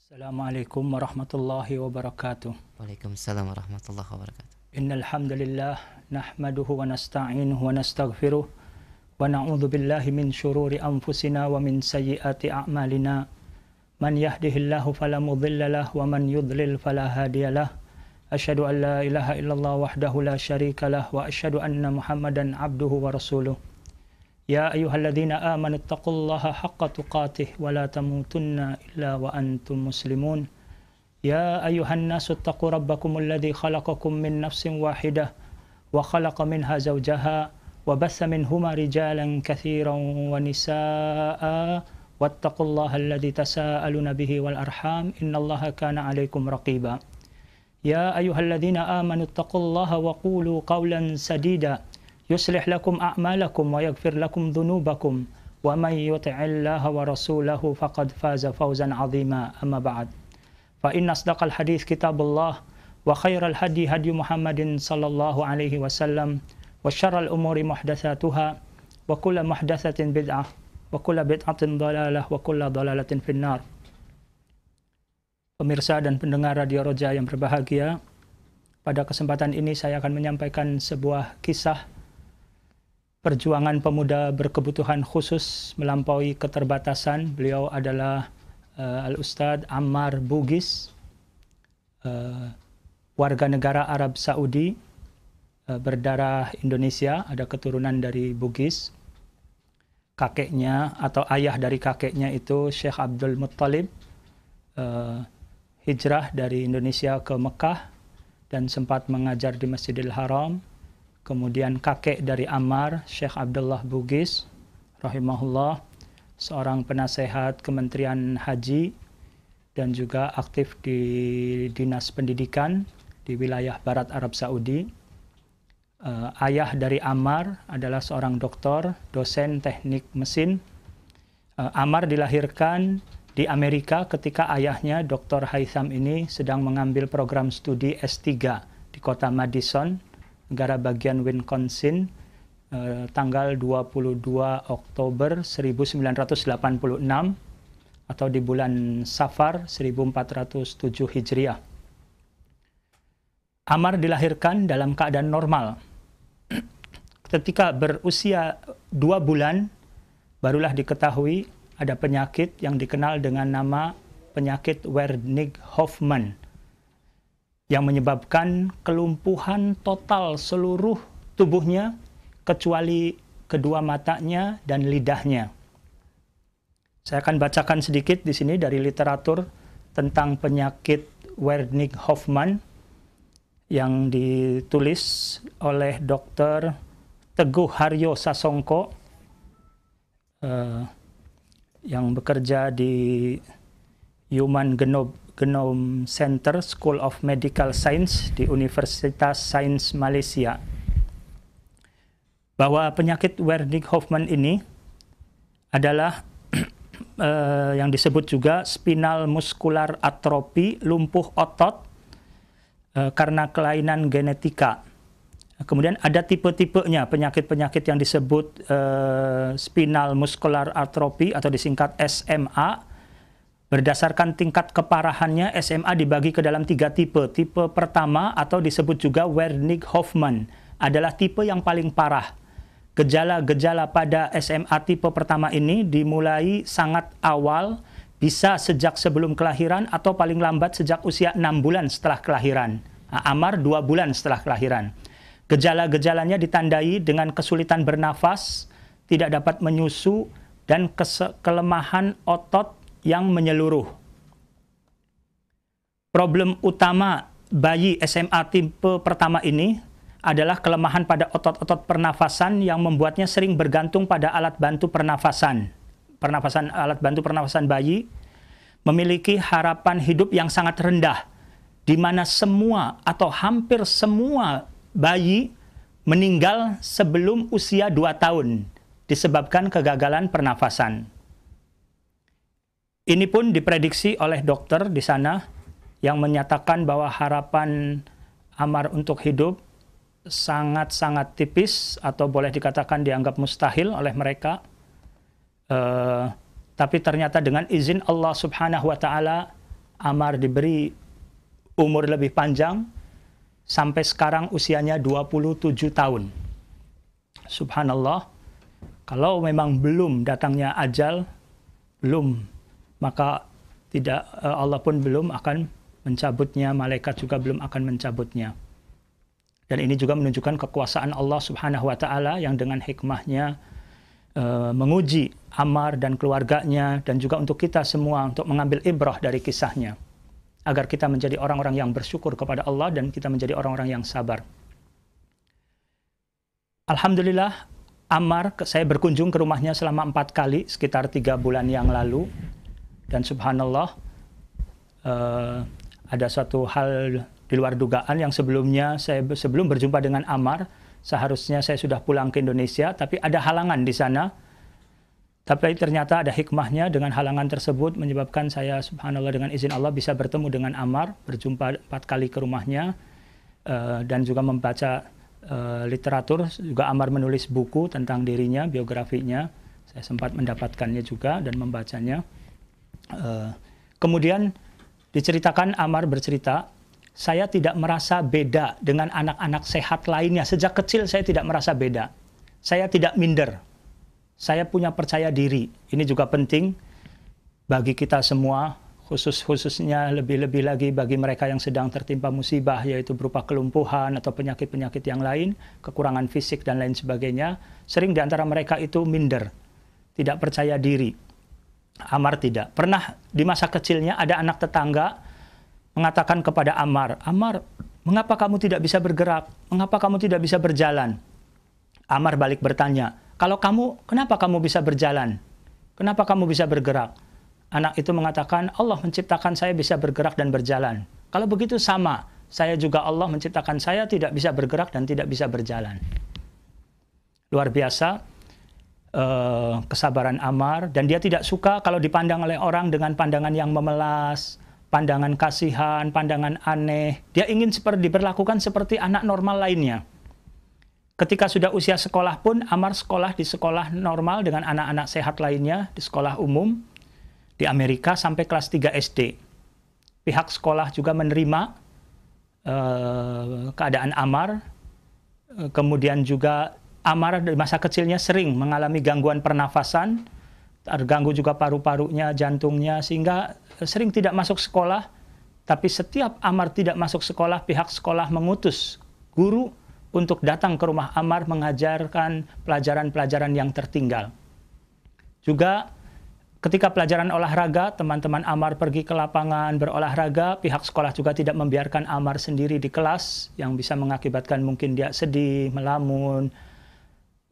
Assalamualaikum warahmatullahi wabarakatuh. Waalaikumsalam warahmatullahi wabarakatuh. Innal hamdalillah nahmaduhu wa nasta'inuhu wa nastaghfiruh wa na'udzu billahi min syururi anfusina wa min sayyiati a'malina. Man yahdihillahu fala mudilla lahu wa man yudlil fala hadiyalah. Asyhadu an la ilaha illallah wahdahu la syarikalah wa asyhadu anna Muhammadan abduhu wa rasuluh. Ya ayyuhalladzina amanu taqullaha haqqa tuqatih wa la tamutunna illa wa antum muslimun. Ya ayyuhan nasu taqu rabbakumul ladzi khalaqakum min nafsin wahidah wa khalaqa minha zawjaha wa bassa minhuma rijalan katsiran wa nisaa'a wattaqullaha alladzi tasaaluna bihi wal arham innallaha kana 'alaikum raqiba. Ya ayyuhalladzina amanu taqullaha wa qulu qawlan sadida yuslih lakum a'malakum wa yaghfir lakum dhunubakum wa may yuti'illaha wa rasulahu faqad faza fawzan 'azima. Amma ba'd. Fa inna asdaqal hadits kitabullah wa khairal hadi hadi Muhammadin sallallahu alaihi wasallam wa syarral umuri muhdatsatuha wa kullu muhdatsatin bid'ah wa kullu bid'atin dhalalah wa kullu dhalalatin finnar. Pemirsa dan pendengar Radio Roja yang berbahagia, pada kesempatan ini saya akan menyampaikan sebuah kisah perjuangan pemuda berkebutuhan khusus melampaui keterbatasan. Beliau adalah Al-Ustadz Ammar Bugis, warga negara Arab Saudi, berdarah Indonesia, ada keturunan dari Bugis. Kakeknya atau ayah dari kakeknya itu Syekh Abdul Muttalib, hijrah dari Indonesia ke Mekah dan sempat mengajar di Masjidil Haram. Kemudian kakek dari Ammar, Syekh Abdullah Bugis, rahimahullah, seorang penasehat Kementerian Haji dan juga aktif di Dinas Pendidikan di wilayah Barat Arab Saudi. Ayah dari Ammar adalah seorang doktor, dosen teknik mesin. Ammar dilahirkan di Amerika ketika ayahnya, Dr. Haitham ini, sedang mengambil program studi S3 di kota Madison, negara bagian Wisconsin, tanggal 22 Oktober 1986 atau di bulan Safar 1407 Hijriah. Ammar dilahirkan dalam keadaan normal. Ketika berusia 2 bulan, barulah diketahui ada penyakit yang dikenal dengan nama penyakit Wernicke-Hoffmann yang menyebabkan kelumpuhan total seluruh tubuhnya kecuali kedua matanya dan lidahnya. Saya akan bacakan sedikit di sini dari literatur tentang penyakit Wernicke-Hoffmann yang ditulis oleh Dr. Teguh Haryo Sasongko yang bekerja di Human Genome Center School of Medical Science di Universitas Sains Malaysia, bahwa penyakit Wernicke-Hoffmann ini adalah yang disebut juga spinal muscular atrophy, lumpuh otot karena kelainan genetika. Kemudian ada tipe-tipenya penyakit-penyakit yang disebut spinal muscular atrophy atau disingkat SMA. Berdasarkan tingkat keparahannya, SMA dibagi ke dalam 3 tipe. Tipe pertama atau disebut juga Wernicke-Hoffmann adalah tipe yang paling parah. Gejala-gejala pada SMA tipe pertama ini dimulai sangat awal, bisa sejak sebelum kelahiran atau paling lambat sejak usia 6 bulan setelah kelahiran. Ammar 2 bulan setelah kelahiran. Gejala-gejalanya ditandai dengan kesulitan bernafas, tidak dapat menyusu, dan kelemahan otot yang menyeluruh. Problem utama bayi SMA tipe pertama ini adalah kelemahan pada otot-otot pernafasan yang membuatnya sering bergantung pada alat bantu pernafasan. Alat bantu pernafasan bayi memiliki harapan hidup yang sangat rendah, di mana semua atau hampir semua bayi meninggal sebelum usia 2 tahun disebabkan kegagalan pernafasan. Ini pun diprediksi oleh dokter di sana yang menyatakan bahwa harapan Ammar untuk hidup sangat-sangat tipis atau boleh dikatakan dianggap mustahil oleh mereka. Tapi ternyata dengan izin Allah Subhanahu wa Ta'ala, Ammar diberi umur lebih panjang, sampai sekarang usianya 27 tahun. Subhanallah, kalau memang belum datangnya ajal, maka Allah pun belum akan mencabutnya, malaikat juga belum akan mencabutnya. Dan ini juga menunjukkan kekuasaan Allah Subhanahu wa taala yang dengan hikmahnya menguji Ammar dan keluarganya, dan juga untuk kita semua untuk mengambil ibrah dari kisahnya, agar kita menjadi orang-orang yang bersyukur kepada Allah dan kita menjadi orang-orang yang sabar. Alhamdulillah, Ammar, saya berkunjung ke rumahnya selama 4 kali, sekitar 3 bulan yang lalu. Dan subhanallah, ada suatu hal di luar dugaan yang sebelumnya, sebelum berjumpa dengan Ammar, seharusnya saya sudah pulang ke Indonesia, tapi ada halangan di sana. Tapi ternyata ada hikmahnya, dengan halangan tersebut menyebabkan saya subhanallah dengan izin Allah bisa bertemu dengan Ammar, berjumpa 4 kali ke rumahnya, dan juga membaca literatur. Juga Ammar menulis buku tentang dirinya, biografinya. Saya sempat mendapatkannya juga dan membacanya. Kemudian diceritakan, Ammar bercerita, saya tidak merasa beda dengan anak-anak sehat lainnya. Sejak kecil saya tidak merasa beda. Saya tidak minder. Saya punya percaya diri. Ini juga penting bagi kita semua, khususnya lebih-lebih lagi bagi mereka yang sedang tertimpa musibah, yaitu berupa kelumpuhan atau penyakit-penyakit yang lain, kekurangan fisik dan lain sebagainya. Sering di antara mereka itu minder, tidak percaya diri. Ammar tidak. Pernah di masa kecilnya ada anak tetangga mengatakan kepada Ammar, "Ammar, mengapa kamu tidak bisa bergerak? Mengapa kamu tidak bisa berjalan?" Ammar balik bertanya, "Kalau kamu, kenapa kamu bisa berjalan? Kenapa kamu bisa bergerak?" Anak itu mengatakan, "Allah menciptakan saya bisa bergerak dan berjalan. Kalau begitu sama, saya juga Allah menciptakan saya tidak bisa bergerak dan tidak bisa berjalan." Luar biasa kesabaran Ammar, dan dia tidak suka kalau dipandang oleh orang dengan pandangan yang memelas, pandangan kasihan, pandangan aneh. Dia ingin diperlakukan seperti anak normal lainnya. Ketika sudah usia sekolah pun, Ammar sekolah di sekolah normal dengan anak-anak sehat lainnya, di sekolah umum di Amerika sampai kelas 3 SD. Pihak sekolah juga menerima keadaan Ammar. Kemudian juga Ammar di masa kecilnya sering mengalami gangguan pernafasan, terganggu juga paru-parunya, jantungnya, sehingga sering tidak masuk sekolah. Tapi setiap Ammar tidak masuk sekolah, pihak sekolah mengutus guru untuk datang ke rumah Ammar mengajarkan pelajaran-pelajaran yang tertinggal. Juga ketika pelajaran olahraga, teman-teman Ammar pergi ke lapangan berolahraga, pihak sekolah juga tidak membiarkan Ammar sendiri di kelas, yang bisa mengakibatkan mungkin dia sedih, melamun.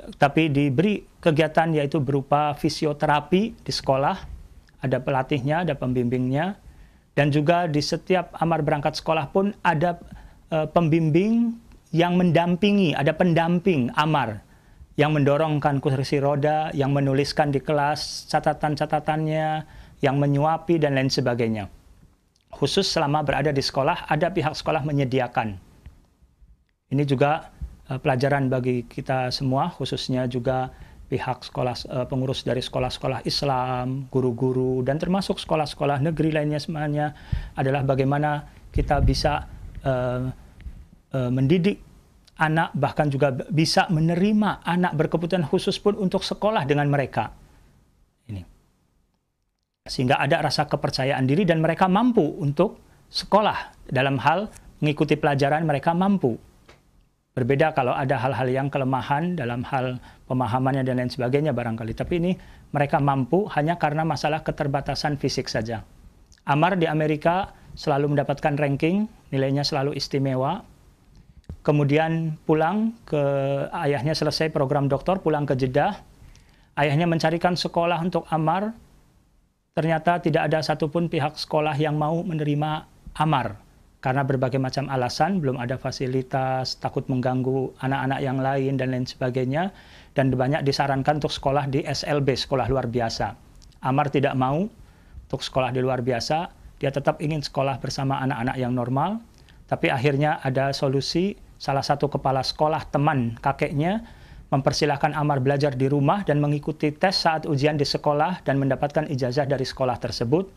Tapi diberi kegiatan yaitu berupa fisioterapi di sekolah, ada pelatihnya, ada pembimbingnya, dan juga di setiap Ammar berangkat sekolah pun ada pembimbing yang mendampingi, ada pendamping Ammar yang mendorongkan kursi roda, yang menuliskan di kelas catatan-catatannya, yang menyuapi dan lain sebagainya. Khusus selama berada di sekolah, ada pihak sekolah menyediakan. Ini juga pelajaran bagi kita semua, khususnya juga pihak sekolah, pengurus dari sekolah-sekolah Islam, guru-guru, dan termasuk sekolah-sekolah negeri lainnya semuanya, adalah bagaimana kita bisa mendidik anak, bahkan juga bisa menerima anak berkebutuhan khusus pun untuk sekolah dengan mereka. Ini. Sehingga ada rasa kepercayaan diri dan mereka mampu untuk sekolah. Dalam hal mengikuti pelajaran mereka mampu. Berbeda kalau ada hal-hal yang kelemahan dalam hal pemahamannya dan lain sebagainya barangkali. Tapi ini mereka mampu hanya karena masalah keterbatasan fisik saja. Ammar di Amerika selalu mendapatkan ranking, nilainya selalu istimewa. Kemudian pulang ke ayahnya, selesai program doktor, pulang ke Jeddah. Ayahnya mencarikan sekolah untuk Ammar. Ternyata tidak ada satupun pihak sekolah yang mau menerima Ammar. Karena berbagai macam alasan, belum ada fasilitas, takut mengganggu anak-anak yang lain, dan lain sebagainya. Dan banyak disarankan untuk sekolah di SLB, sekolah luar biasa. Ammar tidak mau untuk sekolah di luar biasa. Dia tetap ingin sekolah bersama anak-anak yang normal. Tapi akhirnya ada solusi, salah satu kepala sekolah teman kakeknya mempersilahkan Ammar belajar di rumah dan mengikuti tes saat ujian di sekolah dan mendapatkan ijazah dari sekolah tersebut.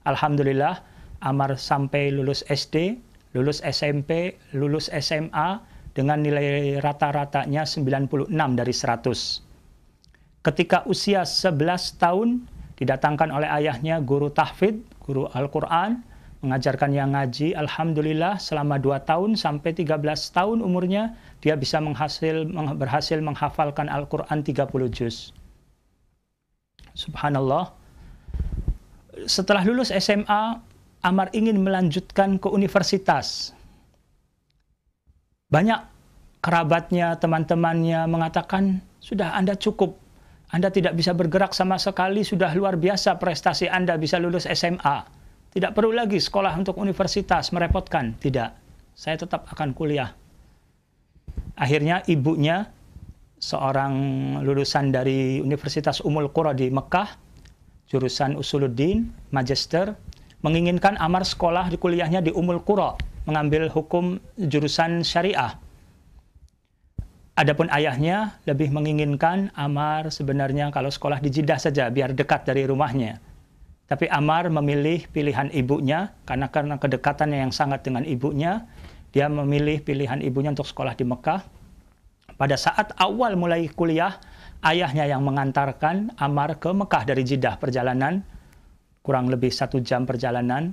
Alhamdulillah, Ammar sampai lulus SD, lulus SMP, lulus SMA dengan nilai rata-ratanya 96 dari 100. Ketika usia 11 tahun, didatangkan oleh ayahnya guru tahfidz, guru Al-Quran, mengajarkan yang ngaji. Alhamdulillah selama 2 tahun sampai 13 tahun umurnya, dia bisa berhasil menghafalkan Al-Quran 30 juz. Subhanallah. Setelah lulus SMA, Ammar ingin melanjutkan ke universitas. Banyak kerabatnya, teman-temannya mengatakan, sudah Anda cukup. Anda tidak bisa bergerak sama sekali, sudah luar biasa prestasi Anda bisa lulus SMA. Tidak perlu lagi sekolah untuk universitas, merepotkan. Tidak, saya tetap akan kuliah. Akhirnya ibunya, seorang lulusan dari Universitas Ummul Qura di Mekah, jurusan Usuluddin, Magister, menginginkan Ammar sekolah di kuliahnya di Ummul Qura, mengambil hukum jurusan syariah. Adapun ayahnya lebih menginginkan Ammar sebenarnya kalau sekolah di Jeddah saja, biar dekat dari rumahnya. Tapi Ammar memilih pilihan ibunya, karena kedekatannya yang sangat dengan ibunya, dia memilih pilihan ibunya untuk sekolah di Mekah. Pada saat awal mulai kuliah, ayahnya yang mengantarkan Ammar ke Mekah dari Jeddah, perjalanan kurang lebih 1 jam perjalanan.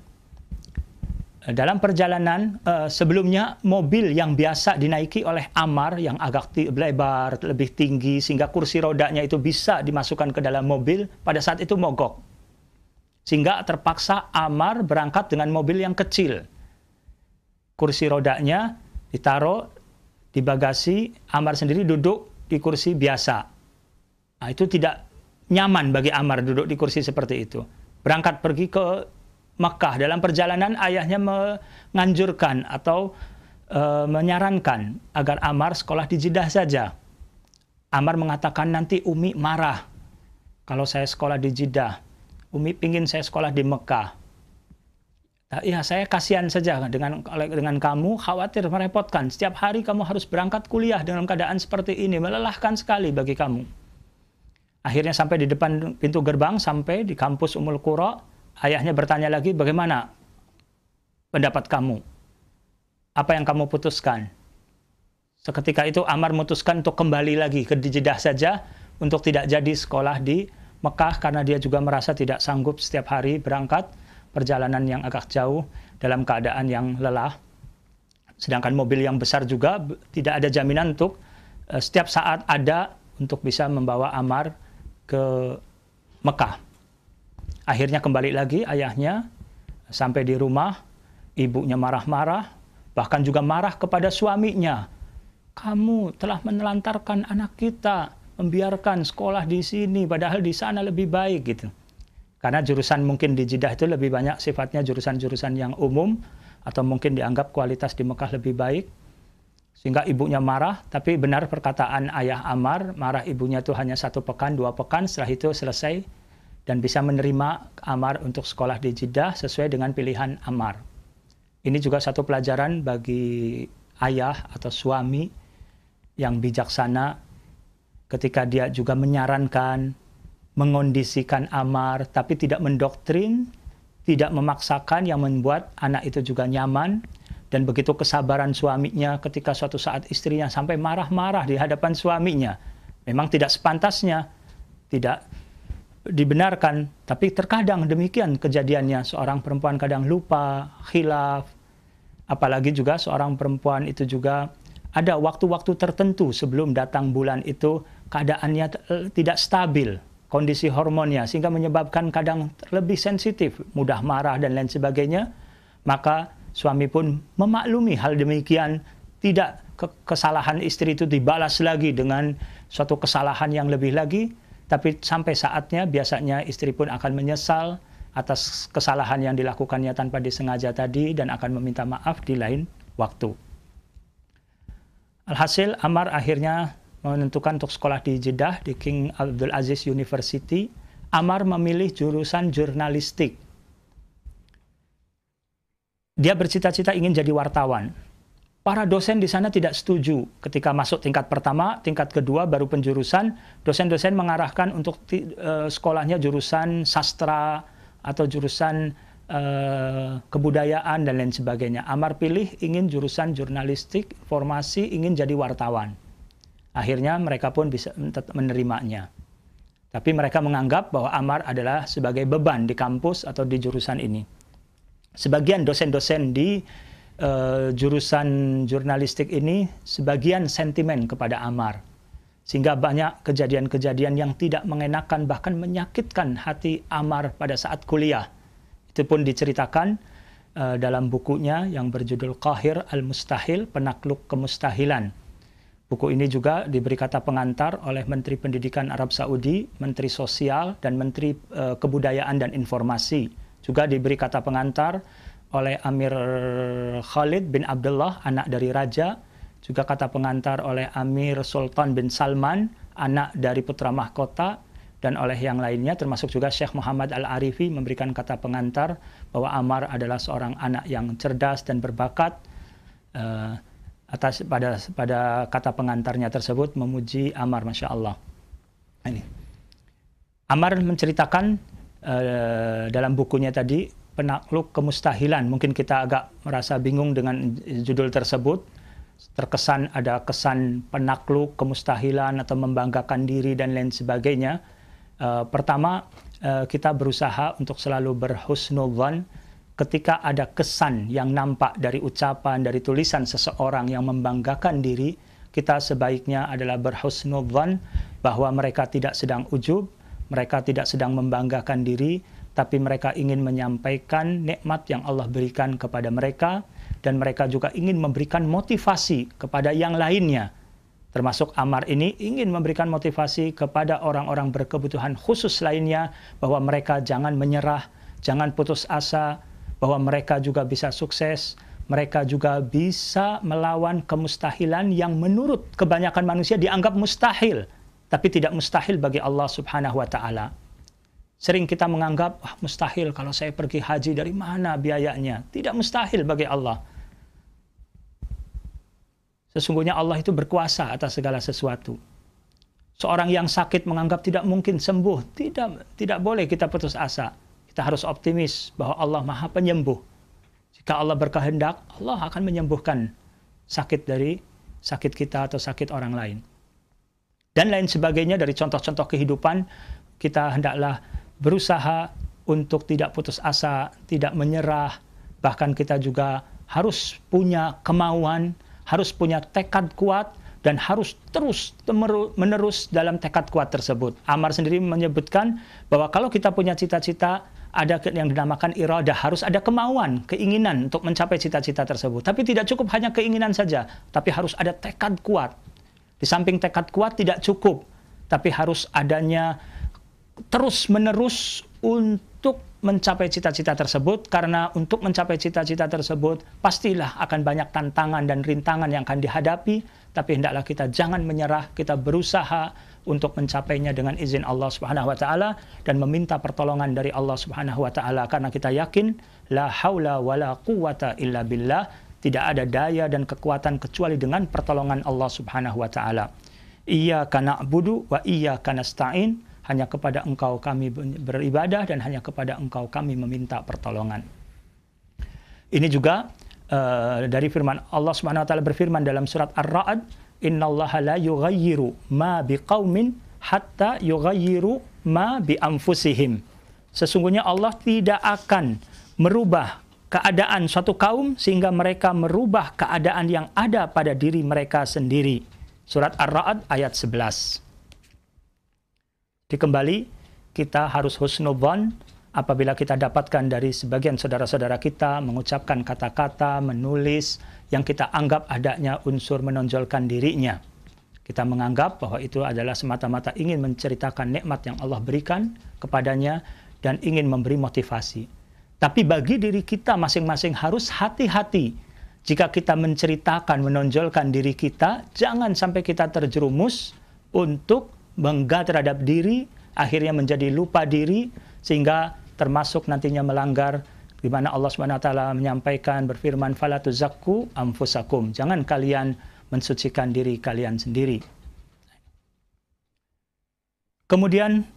Dalam perjalanan sebelumnya, mobil yang biasa dinaiki oleh Ammar yang agak lebar, lebih tinggi, sehingga kursi rodanya itu bisa dimasukkan ke dalam mobil, pada saat itu mogok. Sehingga terpaksa Ammar berangkat dengan mobil yang kecil. Kursi rodanya ditaruh di bagasi, Ammar sendiri duduk di kursi biasa. Nah, itu tidak nyaman bagi Ammar duduk di kursi seperti itu. Berangkat pergi ke Makkah. Dalam perjalanan ayahnya menganjurkan atau menyarankan agar Ammar sekolah di Jeddah saja. Ammar mengatakan, nanti Umi marah kalau saya sekolah di Jeddah. Umi pingin saya sekolah di Mekah. Ya, saya kasihan saja dengan kamu, khawatir merepotkan. Setiap hari kamu harus berangkat kuliah dengan keadaan seperti ini, melelahkan sekali bagi kamu. Akhirnya sampai di depan pintu gerbang, sampai di kampus Ummul Qura, ayahnya bertanya lagi, bagaimana pendapat kamu? Apa yang kamu putuskan? Seketika itu Ammar memutuskan untuk kembali lagi ke Jeddah saja, untuk tidak jadi sekolah di Mekah, karena dia juga merasa tidak sanggup setiap hari berangkat, perjalanan yang agak jauh dalam keadaan yang lelah. Sedangkan mobil yang besar juga tidak ada jaminan untuk setiap saat ada untuk bisa membawa Ammar ke Mekah. Akhirnya kembali lagi ayahnya, sampai di rumah, ibunya marah-marah, bahkan juga marah kepada suaminya. Kamu telah menelantarkan anak kita, membiarkan sekolah di sini, padahal di sana lebih baik gitu. Karena jurusan mungkin di Jeddah itu lebih banyak sifatnya jurusan-jurusan yang umum, atau mungkin dianggap kualitas di Mekah lebih baik. Sehingga ibunya marah, tapi benar perkataan ayah Ammar, marah ibunya itu hanya 1 pekan, 2 pekan, setelah itu selesai, dan bisa menerima Ammar untuk sekolah di Jeddah sesuai dengan pilihan Ammar. Ini juga satu pelajaran bagi ayah atau suami yang bijaksana, ketika dia juga menyarankan, mengondisikan Ammar, tapi tidak mendoktrin, tidak memaksakan, yang membuat anak itu juga nyaman. Dan begitu kesabaran suaminya ketika suatu saat istrinya sampai marah-marah di hadapan suaminya. Memang tidak sepantasnya, tidak dibenarkan, tapi terkadang demikian kejadiannya. Seorang perempuan kadang lupa, khilaf, apalagi juga seorang perempuan itu juga ada waktu-waktu tertentu sebelum datang bulan itu keadaannya tidak stabil, kondisi hormonnya, sehingga menyebabkan kadang lebih sensitif, mudah marah dan lain sebagainya. Maka suami pun memaklumi hal demikian, tidak kesalahan istri itu dibalas lagi dengan suatu kesalahan yang lebih lagi, tapi sampai saatnya biasanya istri pun akan menyesal atas kesalahan yang dilakukannya tanpa disengaja tadi dan akan meminta maaf di lain waktu. Alhasil Ammar akhirnya menentukan untuk sekolah di Jeddah, di King Abdul Aziz University. Ammar memilih jurusan jurnalistik. Dia bercita-cita ingin jadi wartawan. Para dosen di sana tidak setuju. Ketika masuk tingkat pertama, tingkat kedua baru penjurusan, dosen-dosen mengarahkan untuk sekolahnya jurusan sastra atau jurusan kebudayaan dan lain sebagainya. Ammar pilih ingin jurusan jurnalistik, informasi, ingin jadi wartawan. Akhirnya mereka pun bisa menerimanya. Tapi mereka menganggap bahwa Ammar adalah sebagai beban di kampus atau di jurusan ini. Sebagian dosen-dosen di jurusan jurnalistik ini sebagian sentimen kepada Ammar. Sehingga banyak kejadian-kejadian yang tidak mengenakan bahkan menyakitkan hati Ammar pada saat kuliah. Itu pun diceritakan dalam bukunya yang berjudul Qahir Al-Mustahil, Penakluk Kemustahilan. Buku ini juga diberi kata pengantar oleh Menteri Pendidikan Arab Saudi, Menteri Sosial, dan Menteri Kebudayaan dan Informasi. Juga diberi kata pengantar oleh Amir Khalid bin Abdullah, anak dari Raja. Juga kata pengantar oleh Amir Sultan bin Salman, anak dari Putra Mahkota. Dan oleh yang lainnya, termasuk juga Syekh Muhammad Al-Arifi memberikan kata pengantar bahwa Ammar adalah seorang anak yang cerdas dan berbakat. Pada kata pengantarnya tersebut memuji Ammar, Masya Allah. Ini. Ammar menceritakan dalam bukunya tadi, Penakluk Kemustahilan. Mungkin kita agak merasa bingung dengan judul tersebut. Terkesan ada kesan penakluk, kemustahilan, atau membanggakan diri dan lain sebagainya. Pertama, kita berusaha untuk selalu berhusnudzan ketika ada kesan yang nampak dari ucapan, dari tulisan seseorang yang membanggakan diri. Kita sebaiknya adalah berhusnudzan bahwa mereka tidak sedang ujub, mereka tidak sedang membanggakan diri, tapi mereka ingin menyampaikan nikmat yang Allah berikan kepada mereka, dan mereka juga ingin memberikan motivasi kepada yang lainnya. Termasuk Ammar ini ingin memberikan motivasi kepada orang-orang berkebutuhan khusus lainnya, bahwa mereka jangan menyerah, jangan putus asa, bahwa mereka juga bisa sukses, mereka juga bisa melawan kemustahilan yang menurut kebanyakan manusia dianggap mustahil, tapi tidak mustahil bagi Allah Subhanahu wa Ta'ala. Sering kita menganggap, wah mustahil kalau saya pergi haji, dari mana biayanya? Tidak mustahil bagi Allah. Sesungguhnya Allah itu berkuasa atas segala sesuatu. Seorang yang sakit menganggap tidak mungkin sembuh. Tidak boleh kita putus asa. Kita harus optimis bahwa Allah Maha Penyembuh. Jika Allah berkehendak, Allah akan menyembuhkan sakit dari sakit kita atau sakit orang lain. Dan lain sebagainya dari contoh-contoh kehidupan, kita hendaklah berusaha untuk tidak putus asa, tidak menyerah. Bahkan kita juga harus punya kemauan, harus punya tekad kuat, dan harus terus menerus dalam tekad kuat tersebut. Ammar sendiri menyebutkan bahwa kalau kita punya cita-cita, ada yang dinamakan iradah, harus ada kemauan, keinginan untuk mencapai cita-cita tersebut. Tapi tidak cukup hanya keinginan saja, tapi harus ada tekad kuat. Di samping tekad kuat tidak cukup, tapi harus adanya terus-menerus untuk mencapai cita-cita tersebut, karena untuk mencapai cita-cita tersebut pastilah akan banyak tantangan dan rintangan yang akan dihadapi, tapi hendaklah kita jangan menyerah, kita berusaha untuk mencapainya dengan izin Allah Subhanahu wa Ta'ala, dan meminta pertolongan dari Allah Subhanahu wa Ta'ala, karena kita yakin la haula wala quwata illa billah, tidak ada daya dan kekuatan kecuali dengan pertolongan Allah Subhanahu wa Ta'ala. Iyyaka na'budu wa iyyaka nasta'in, hanya kepada Engkau kami beribadah dan hanya kepada Engkau kami meminta pertolongan. Ini juga dari firman Allah Subhanahu wa Ta'ala berfirman dalam surat Ar-Ra'd, innallaha la yughayyiru ma biqaumin hatta yughayyiru ma bi anfusihim. Sesungguhnya Allah tidak akan merubah keadaan suatu kaum sehingga mereka merubah keadaan yang ada pada diri mereka sendiri. Surat Ar-Ra'd ayat 11. Kembali, kita harus husnudzan apabila kita dapatkan dari sebagian saudara-saudara kita mengucapkan kata-kata, menulis yang kita anggap adanya unsur menonjolkan dirinya. Kita menganggap bahwa itu adalah semata-mata ingin menceritakan nikmat yang Allah berikan kepadanya dan ingin memberi motivasi. Tapi bagi diri kita masing-masing harus hati-hati. Jika kita menceritakan, menonjolkan diri kita, jangan sampai kita terjerumus untuk bangga terhadap diri, akhirnya menjadi lupa diri, sehingga termasuk nantinya melanggar, di mana Allah Subhanahu wa Ta'ala menyampaikan, berfirman, fala tuzakku anfusakum, jangan kalian mensucikan diri kalian sendiri. Kemudian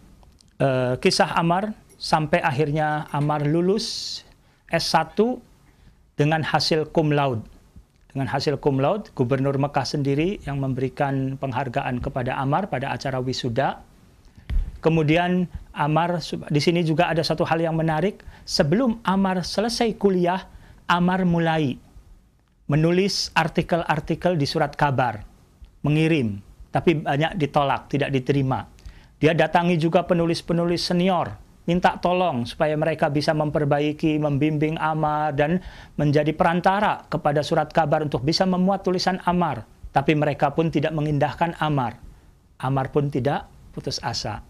kisah Ammar, sampai akhirnya Ammar lulus S1 dengan hasil cum laude. Dengan hasil cum laude, Gubernur Mekah sendiri yang memberikan penghargaan kepada Ammar pada acara wisuda. Kemudian Ammar, di sini juga ada satu hal yang menarik. Sebelum Ammar selesai kuliah, Ammar mulai menulis artikel-artikel di surat kabar, mengirim, tapi banyak ditolak, tidak diterima. Dia datangi juga penulis-penulis senior, minta tolong supaya mereka bisa memperbaiki, membimbing Ammar dan menjadi perantara kepada surat kabar untuk bisa memuat tulisan Ammar. Tapi mereka pun tidak mengindahkan Ammar. Ammar pun tidak putus asa.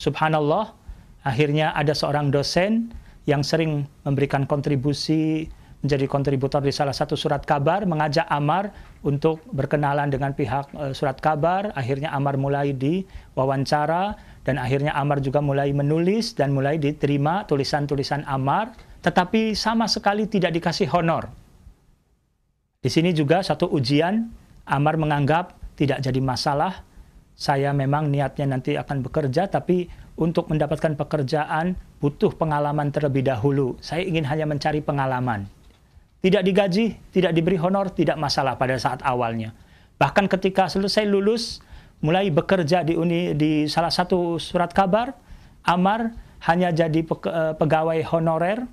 Subhanallah, akhirnya ada seorang dosen yang sering memberikan kontribusi, menjadi kontributor di salah satu surat kabar, mengajak Ammar untuk berkenalan dengan pihak surat kabar. Akhirnya Ammar mulai diwawancara, dan akhirnya Ammar juga mulai menulis dan mulai diterima tulisan-tulisan Ammar, tetapi sama sekali tidak dikasih honor. Di sini juga satu ujian, Ammar menganggap tidak jadi masalah, saya memang niatnya nanti akan bekerja, tapi untuk mendapatkan pekerjaan butuh pengalaman terlebih dahulu. Saya ingin hanya mencari pengalaman. Tidak digaji, tidak diberi honor, tidak masalah pada saat awalnya. Bahkan ketika selesai lulus, mulai bekerja di salah satu surat kabar, Ammar hanya jadi pegawai honorer.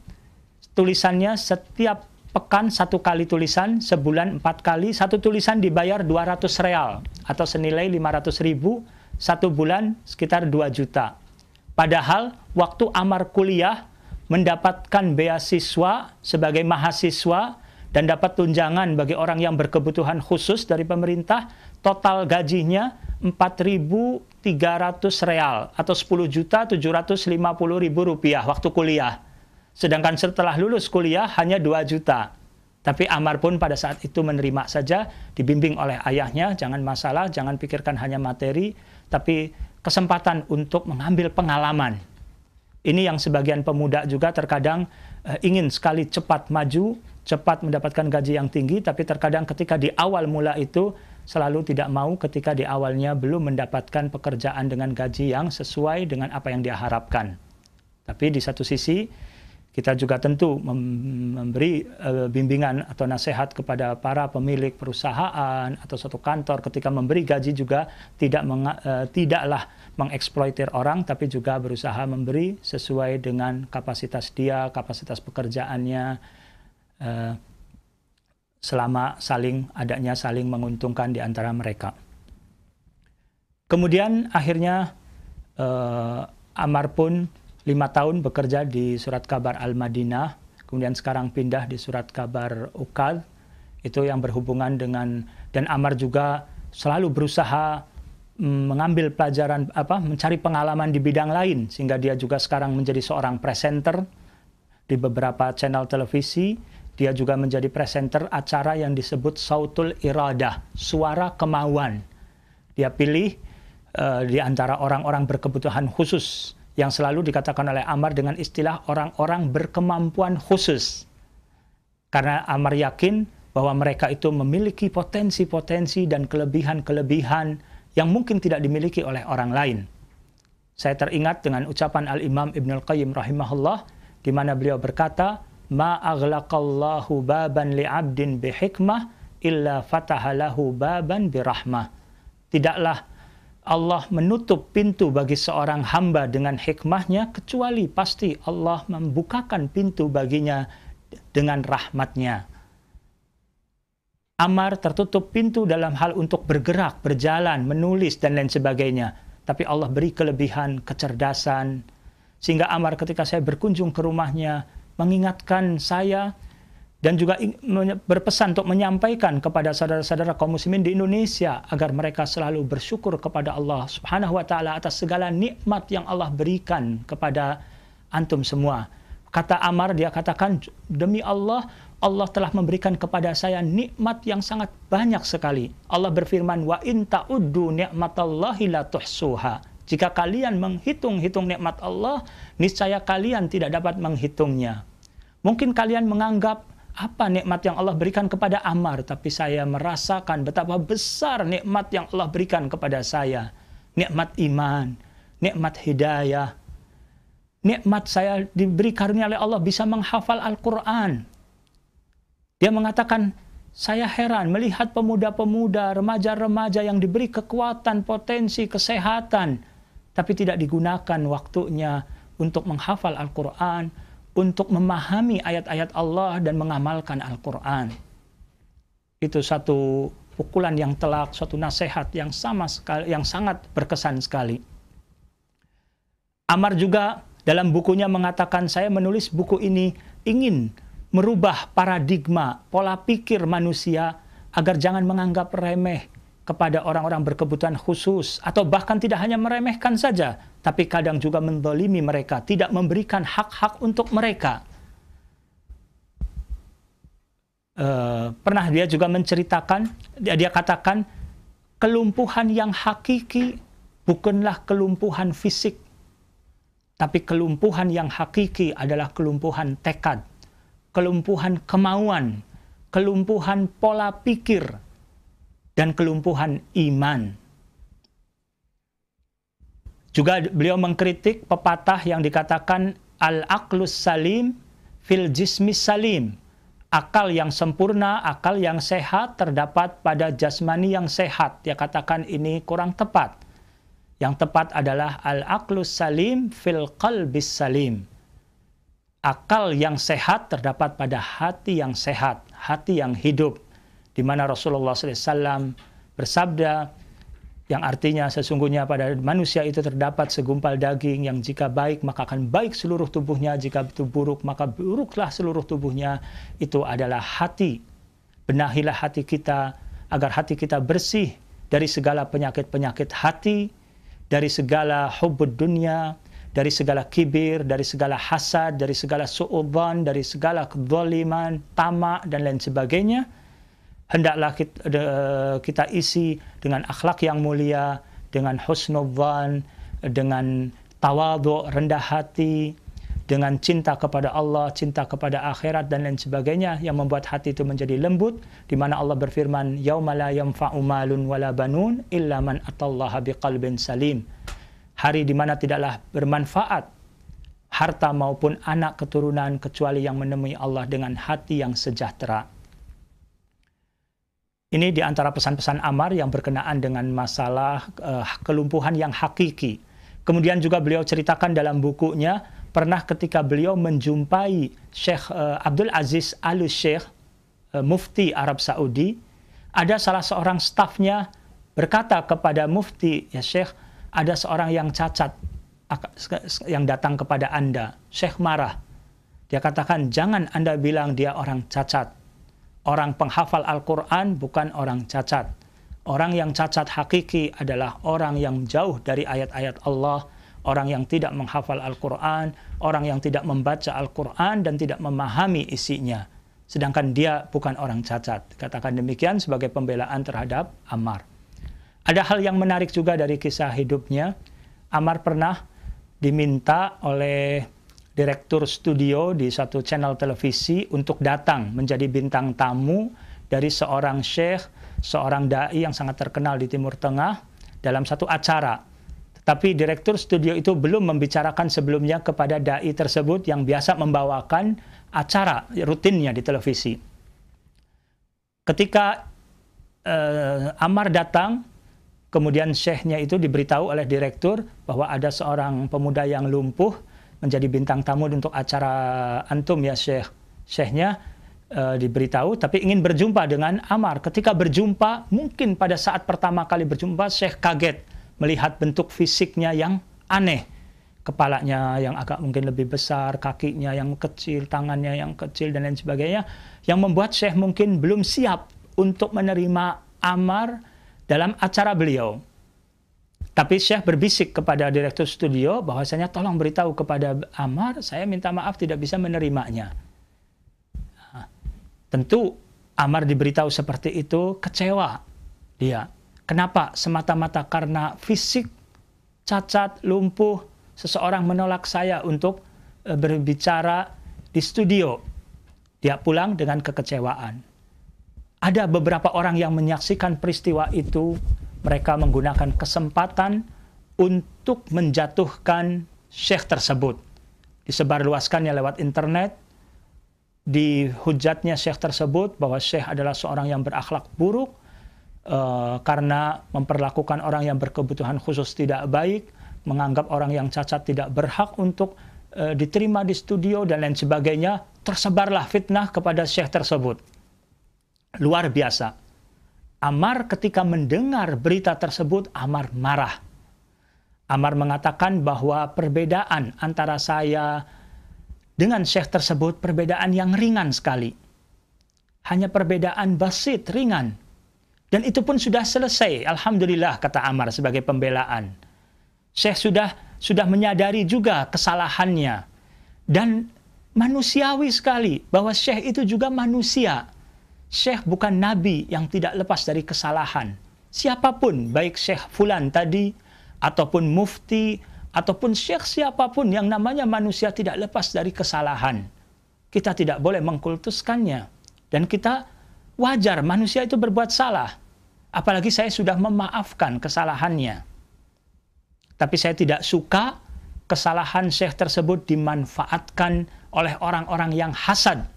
Tulisannya setiap pekan 1 kali tulisan, sebulan 4 kali, satu tulisan dibayar 200 real atau senilai 500.000, satu bulan sekitar 2 juta. Padahal waktu Ammar kuliah, mendapatkan beasiswa sebagai mahasiswa dan dapat tunjangan bagi orang yang berkebutuhan khusus dari pemerintah, total gajinya 4.300 real atau 10.750.000 rupiah waktu kuliah. Sedangkan setelah lulus kuliah hanya 2 juta. Tapi Ammar pun pada saat itu menerima saja, dibimbing oleh ayahnya, jangan masalah, jangan pikirkan hanya materi, tapi kesempatan untuk mengambil pengalaman. Ini yang sebagian pemuda juga terkadang ingin sekali cepat maju, cepat mendapatkan gaji yang tinggi, tapi terkadang ketika di awal mula itu selalu tidak mau ketika di awalnya belum mendapatkan pekerjaan dengan gaji yang sesuai dengan apa yang dia harapkan. Tapi di satu sisi, kita juga tentu memberi bimbingan atau nasihat kepada para pemilik perusahaan atau suatu kantor ketika memberi gaji juga tidaklah mengeksploitir orang, tapi juga berusaha memberi sesuai dengan kapasitas dia, kapasitas pekerjaannya, selama saling menguntungkan di antara mereka. Kemudian akhirnya Ammar pun 5 tahun bekerja di surat kabar Al-Madinah, kemudian sekarang pindah di surat kabar Ukad, itu yang berhubungan dengan, dan Ammar juga selalu berusaha mengambil pelajaran, mencari pengalaman di bidang lain, sehingga dia juga sekarang menjadi seorang presenter di beberapa channel televisi. Dia juga menjadi presenter acara yang disebut Sautul Iradah, suara kemauan. Dia pilih di antara orang-orang berkebutuhan khusus, yang selalu dikatakan oleh Ammar dengan istilah orang-orang berkemampuan khusus. Karena Ammar yakin bahwa mereka itu memiliki potensi-potensi dan kelebihan-kelebihan yang mungkin tidak dimiliki oleh orang lain. Saya teringat dengan ucapan Al-Imam Ibnul Qayyim rahimahullah, di mana beliau berkata, "Ma aghlaqallahu baban li'abdin bihikmah illa fatahalahu baban birahmah." Tidaklah Allah menutup pintu bagi seorang hamba dengan hikmahnya, kecuali pasti Allah membukakan pintu baginya dengan rahmatnya. Ammar tertutup pintu dalam hal untuk bergerak, berjalan, menulis, dan lain sebagainya. Tapi Allah beri kelebihan, kecerdasan. Sehingga Ammar ketika saya berkunjung ke rumahnya, mengingatkan saya, dan juga berpesan untuk menyampaikan kepada saudara-saudara kaum muslimin di Indonesia agar mereka selalu bersyukur kepada Allah Subhanahu wa taala atas segala nikmat yang Allah berikan kepada antum semua. Kata Ammar, dia katakan, demi Allah, Allah telah memberikan kepada saya nikmat yang sangat banyak sekali. Allah berfirman, wa in ta'uddu ni'matallahi la tuhsuha. Jika kalian menghitung-hitung nikmat Allah, niscaya kalian tidak dapat menghitungnya. Mungkin kalian menganggap apa nikmat yang Allah berikan kepada Ammar, tapi saya merasakan betapa besar nikmat yang Allah berikan kepada saya. Nikmat iman, nikmat hidayah, nikmat saya diberi karunia oleh Allah bisa menghafal Al-Quran. Dia mengatakan, saya heran melihat pemuda-pemuda, remaja-remaja yang diberi kekuatan, potensi, kesehatan, tapi tidak digunakan waktunya untuk menghafal Al-Quran, untuk memahami ayat-ayat Allah dan mengamalkan Al-Quran. Itu satu pukulan yang telak, suatu nasihat yang sangat berkesan sekali. Ammar juga dalam bukunya mengatakan, saya menulis buku ini ingin merubah paradigma, pola pikir manusia agar jangan menganggap remeh kepada orang-orang berkebutuhan khusus, atau bahkan tidak hanya meremehkan saja, tapi kadang juga menzalimi mereka, tidak memberikan hak-hak untuk mereka. Pernah dia juga menceritakan, dia katakan, kelumpuhan yang hakiki bukanlah kelumpuhan fisik, tapi kelumpuhan yang hakiki adalah kelumpuhan tekad, kelumpuhan kemauan, kelumpuhan pola pikir, dan kelumpuhan iman. Juga beliau mengkritik pepatah yang dikatakan al-aqlus salim fil jismis salim. Akal yang sempurna, akal yang sehat terdapat pada jasmani yang sehat. Dia katakan ini kurang tepat. Yang tepat adalah al-aqlus salim fil qalbis salim. Akal yang sehat terdapat pada hati yang sehat, hati yang hidup. Di mana Rasulullah SAW bersabda, yang artinya sesungguhnya pada manusia itu terdapat segumpal daging yang jika baik maka akan baik seluruh tubuhnya, jika itu buruk maka buruklah seluruh tubuhnya. Itu adalah hati. Benahilah hati kita agar hati kita bersih dari segala penyakit-penyakit hati, dari segala hubbud dunia, dari segala kibir, dari segala hasad, dari segala su'udzan, dari segala kezaliman, tamak, dan lain sebagainya. Hendaklah kita isi dengan akhlak yang mulia, dengan husnudzan, dengan tawadhu, rendah hati, dengan cinta kepada Allah, cinta kepada akhirat, dan lain sebagainya, yang membuat hati itu menjadi lembut, di mana Allah berfirman, yauma la yanfa'u malun wala banun illa man atallaha biqalbin salim. Hari di mana tidaklah bermanfaat harta maupun anak keturunan kecuali yang menemui Allah dengan hati yang sejahtera. Ini di antara pesan-pesan Ammar yang berkenaan dengan masalah kelumpuhan yang hakiki. Kemudian juga beliau ceritakan dalam bukunya, pernah ketika beliau menjumpai Syekh Abdul Aziz Al-Syekh, Mufti Arab Saudi, ada salah seorang stafnya berkata kepada Mufti, ya Syekh, ada seorang yang cacat yang datang kepada Anda. Syekh marah. Dia katakan, jangan Anda bilang dia orang cacat. Orang penghafal Al-Quran bukan orang cacat. Orang yang cacat hakiki adalah orang yang jauh dari ayat-ayat Allah, orang yang tidak menghafal Al-Quran, orang yang tidak membaca Al-Quran dan tidak memahami isinya. Sedangkan dia bukan orang cacat. Katakan demikian sebagai pembelaan terhadap Ammar. Ada hal yang menarik juga dari kisah hidupnya. Ammar pernah diminta oleh direktur studio di satu channel televisi untuk datang menjadi bintang tamu dari seorang syekh, seorang dai yang sangat terkenal di Timur Tengah dalam satu acara. Tetapi direktur studio itu belum membicarakan sebelumnya kepada dai tersebut yang biasa membawakan acara rutinnya di televisi. Ketika Ammar datang, kemudian syekhnya itu diberitahu oleh direktur bahwa ada seorang pemuda yang lumpuh menjadi bintang tamu untuk acara antum ya Syekh. Syekhnya diberitahu tapi ingin berjumpa dengan Ammar. Ketika berjumpa, mungkin pada saat pertama kali berjumpa, Syekh kaget melihat bentuk fisiknya yang aneh. Kepalanya yang agak mungkin lebih besar, kakinya yang kecil, tangannya yang kecil, dan lain sebagainya. Yang membuat Syekh mungkin belum siap untuk menerima Ammar dalam acara beliau. Tapi Syekh berbisik kepada direktur studio bahwasanya tolong beritahu kepada Ammar, saya minta maaf tidak bisa menerimanya. Nah, tentu Ammar diberitahu seperti itu, kecewa dia. Kenapa? Semata-mata karena fisik, cacat, lumpuh, seseorang menolak saya untuk berbicara di studio. Dia pulang dengan kekecewaan. Ada beberapa orang yang menyaksikan peristiwa itu. Mereka menggunakan kesempatan untuk menjatuhkan syekh tersebut. disebarluaskannya lewat internet, dihujatnya syekh tersebut bahwa syekh adalah seorang yang berakhlak buruk karena memperlakukan orang yang berkebutuhan khusus tidak baik, menganggap orang yang cacat tidak berhak untuk diterima di studio dan lain sebagainya. Tersebarlah fitnah kepada syekh tersebut. Luar biasa. Ammar ketika mendengar berita tersebut, Ammar marah. Ammar mengatakan bahwa perbedaan antara saya dengan syekh tersebut perbedaan yang ringan sekali. Hanya perbedaan basit, ringan. Dan itu pun sudah selesai. Alhamdulillah, kata Ammar sebagai pembelaan. Syekh sudah menyadari juga kesalahannya. Dan manusiawi sekali bahwa syekh itu juga manusia. Syekh bukan nabi yang tidak lepas dari kesalahan. Siapapun, baik syekh fulan tadi, ataupun mufti, ataupun syekh siapapun yang namanya manusia tidak lepas dari kesalahan. Kita tidak boleh mengkultuskannya. Dan kita wajar manusia itu berbuat salah. Apalagi saya sudah memaafkan kesalahannya. Tapi saya tidak suka kesalahan syekh tersebut dimanfaatkan oleh orang-orang yang hasad.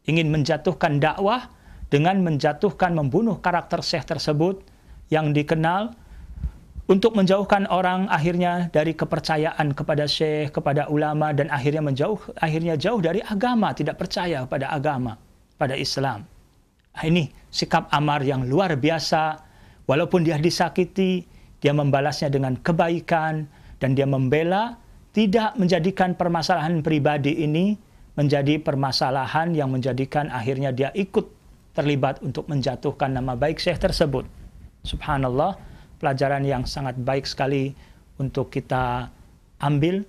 Ingin menjatuhkan dakwah dengan menjatuhkan, membunuh karakter syekh tersebut yang dikenal, untuk menjauhkan orang akhirnya dari kepercayaan kepada syekh, kepada ulama, dan akhirnya jauh dari agama, tidak percaya pada agama, pada Islam. Ini sikap Ammar yang luar biasa. Walaupun dia disakiti, dia membalasnya dengan kebaikan, dan dia membela, tidak menjadikan permasalahan pribadi ini menjadi permasalahan yang menjadikan akhirnya dia ikut terlibat untuk menjatuhkan nama baik syekh tersebut. Subhanallah, pelajaran yang sangat baik sekali untuk kita ambil.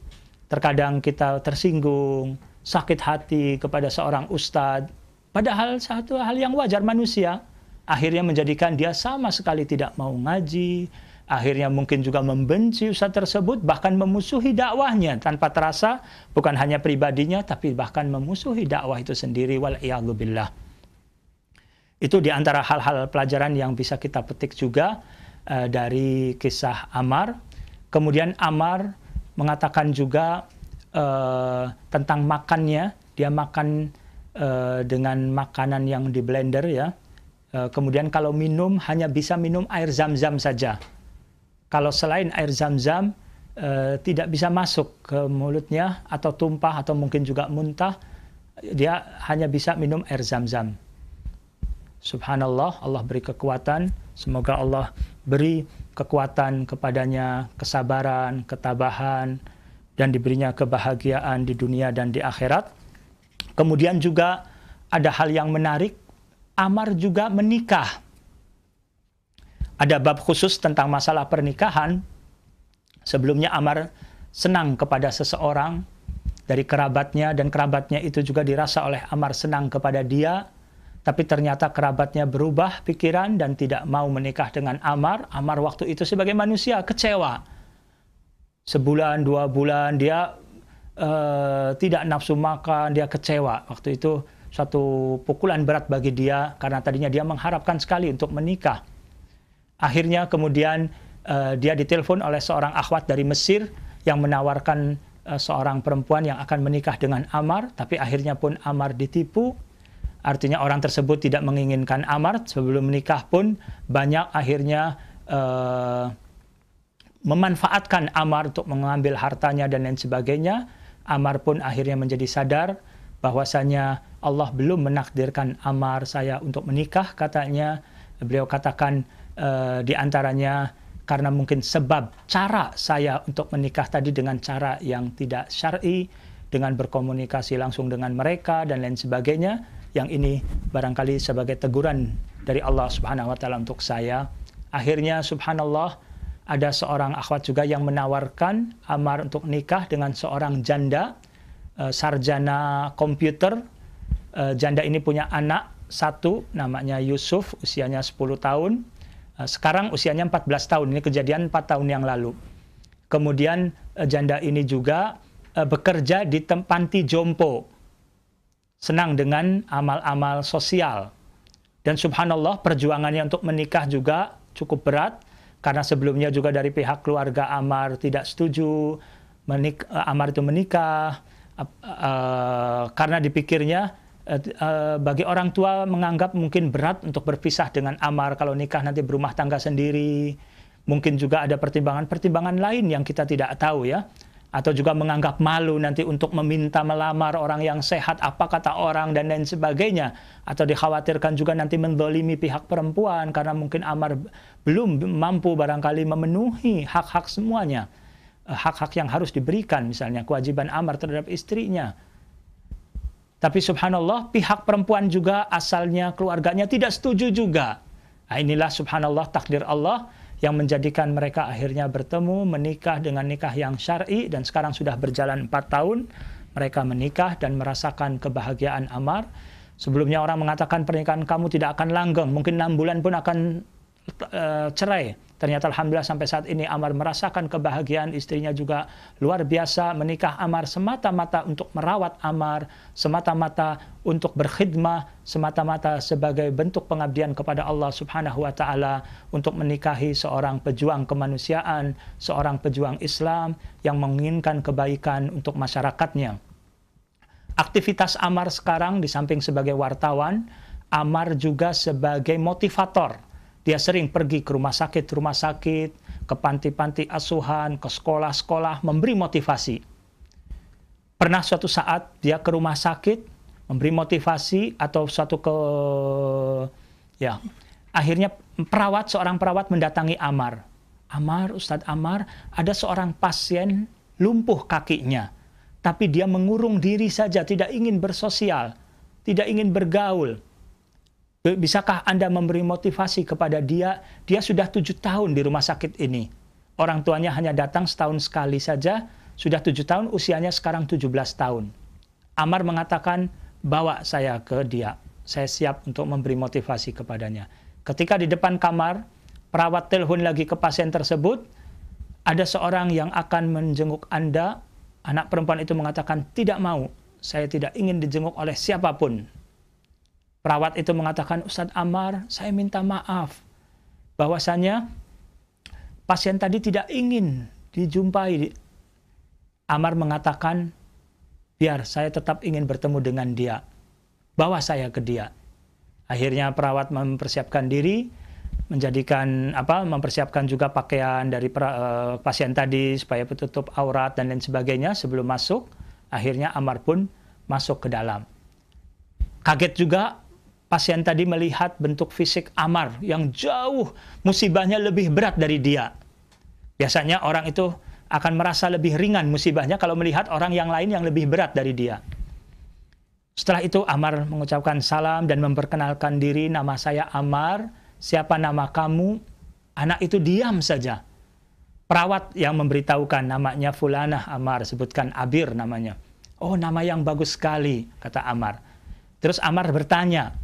Terkadang kita tersinggung, sakit hati kepada seorang ustadz, padahal satu hal yang wajar manusia, akhirnya menjadikan dia sama sekali tidak mau ngaji, akhirnya mungkin juga membenci ustadz tersebut, bahkan memusuhi dakwahnya tanpa terasa, bukan hanya pribadinya, tapi bahkan memusuhi dakwah itu sendiri, wal'iyadzubillah. Itu di antara hal-hal pelajaran yang bisa kita petik juga dari kisah Ammar. Kemudian Ammar mengatakan juga tentang makannya, dia makan dengan makanan yang di blender ya. Kemudian kalau minum hanya bisa minum air zam-zam saja. Kalau selain air zam-zam tidak bisa masuk ke mulutnya atau tumpah atau mungkin juga muntah, dia hanya bisa minum air zam-zam. Subhanallah, Allah beri kekuatan. Semoga Allah beri kekuatan kepadanya, kesabaran, ketabahan, dan diberinya kebahagiaan di dunia dan di akhirat. Kemudian juga ada hal yang menarik, Ammar juga menikah. Ada bab khusus tentang masalah pernikahan. Sebelumnya Ammar senang kepada seseorang dari kerabatnya, dan kerabatnya itu juga dirasa oleh Ammar senang kepada dia. Tapi ternyata kerabatnya berubah pikiran dan tidak mau menikah dengan Ammar. Ammar waktu itu sebagai manusia kecewa. Sebulan, 2 bulan dia tidak nafsu makan, dia kecewa. Waktu itu suatu pukulan berat bagi dia karena tadinya dia mengharapkan sekali untuk menikah. Akhirnya kemudian dia ditelepon oleh seorang akhwat dari Mesir yang menawarkan seorang perempuan yang akan menikah dengan Ammar, tapi akhirnya pun Ammar ditipu. Artinya orang tersebut tidak menginginkan Ammar. Sebelum menikah pun banyak akhirnya memanfaatkan Ammar untuk mengambil hartanya dan lain sebagainya. Ammar pun akhirnya menjadi sadar bahwasanya Allah belum menakdirkan Ammar saya untuk menikah, katanya. Beliau katakan di antaranya karena mungkin sebab cara saya untuk menikah tadi dengan cara yang tidak syar'i, dengan berkomunikasi langsung dengan mereka dan lain sebagainya. Yang ini barangkali sebagai teguran dari Allah Subhanahu wa taala untuk saya. Akhirnya subhanallah, ada seorang akhwat juga yang menawarkan Ammar untuk nikah dengan seorang janda, sarjana komputer. Janda ini punya anak satu, namanya Yusuf, usianya 10 tahun. Sekarang usianya 14 tahun, ini kejadian 4 tahun yang lalu. Kemudian janda ini juga bekerja di panti jompo. Senang dengan amal-amal sosial. Dan subhanallah, perjuangannya untuk menikah juga cukup berat, karena sebelumnya juga dari pihak keluarga Ammar tidak setuju Ammar itu menikah. Karena dipikirnya bagi orang tua menganggap mungkin berat untuk berpisah dengan Ammar kalau nikah nanti berumah tangga sendiri. Mungkin juga ada pertimbangan-pertimbangan lain yang kita tidak tahu ya. Atau juga menganggap malu nanti untuk meminta melamar orang yang sehat, apa kata orang dan lain sebagainya. Atau dikhawatirkan juga nanti mendolimi pihak perempuan karena mungkin Ammar belum mampu barangkali memenuhi hak-hak semuanya. Hak-hak yang harus diberikan, misalnya kewajiban Ammar terhadap istrinya. Tapi subhanallah pihak perempuan juga asalnya keluarganya tidak setuju juga. Nah, inilah subhanallah takdir Allah yang menjadikan mereka akhirnya bertemu, menikah dengan nikah yang syar'i, dan sekarang sudah berjalan 4 tahun mereka menikah dan merasakan kebahagiaan Ammar. Sebelumnya orang mengatakan pernikahan kamu tidak akan langgeng, mungkin 6 bulan pun akan cerai. Ternyata alhamdulillah sampai saat ini Ammar merasakan kebahagiaan, istrinya juga luar biasa. Menikah Ammar semata-mata untuk merawat Ammar, semata-mata untuk berkhidmah, semata-mata sebagai bentuk pengabdian kepada Allah Subhanahu wa taala, untuk menikahi seorang pejuang kemanusiaan, seorang pejuang Islam yang menginginkan kebaikan untuk masyarakatnya. Aktivitas Ammar sekarang di samping sebagai wartawan, Ammar juga sebagai motivator. Dia sering pergi ke rumah sakit, ke panti-panti asuhan, ke sekolah-sekolah, memberi motivasi. Pernah suatu saat dia ke rumah sakit, memberi motivasi, atau akhirnya seorang perawat mendatangi Ammar. Ustadz Ammar, ada seorang pasien lumpuh kakinya, tapi dia mengurung diri saja, tidak ingin bersosial, tidak ingin bergaul. Bisakah Anda memberi motivasi kepada dia? Dia sudah 7 tahun di rumah sakit ini. Orang tuanya hanya datang setahun sekali saja, sudah 7 tahun, usianya sekarang 17 tahun. Ammar mengatakan, bawa saya ke dia. Saya siap untuk memberi motivasi kepadanya. Ketika di depan kamar, perawat telepon lagi ke pasien tersebut, ada seorang yang akan menjenguk Anda. Anak perempuan itu mengatakan, tidak mau. Saya tidak ingin dijenguk oleh siapapun. Perawat itu mengatakan, Ustadz Ammar, saya minta maaf bahwasanya pasien tadi tidak ingin dijumpai. Ammar mengatakan, biar, saya tetap ingin bertemu dengan dia. Bawa saya ke dia. Akhirnya perawat mempersiapkan diri, mempersiapkan juga pakaian dari pasien tadi supaya tutup aurat dan lain sebagainya sebelum masuk. Akhirnya Ammar pun masuk ke dalam. Kaget juga pasien tadi melihat bentuk fisik Ammar yang jauh musibahnya lebih berat dari dia. Biasanya orang itu akan merasa lebih ringan musibahnya kalau melihat orang yang lain yang lebih berat dari dia. Setelah itu Ammar mengucapkan salam dan memperkenalkan diri, nama saya Ammar, siapa nama kamu? Anak itu diam saja. Perawat yang memberitahukan namanya Fulanah Ammar, sebutkan Abir namanya. Oh, nama yang bagus sekali, kata Ammar. Terus Ammar bertanya,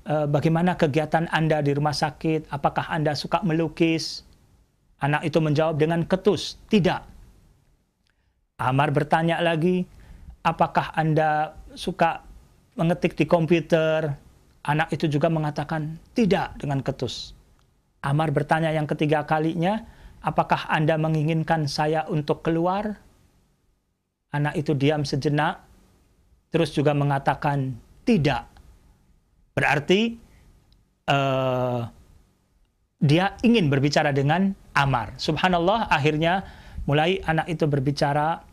bagaimana kegiatan Anda di rumah sakit? Apakah Anda suka melukis? Anak itu menjawab dengan ketus, tidak. Ammar bertanya lagi, apakah Anda suka mengetik di komputer? Anak itu juga mengatakan tidak dengan ketus. Ammar bertanya yang ketiga kalinya, apakah Anda menginginkan saya untuk keluar? Anak itu diam sejenak, terus juga mengatakan tidak. Berarti dia ingin berbicara dengan Ammar. Subhanallah, akhirnya mulai anak itu berbicara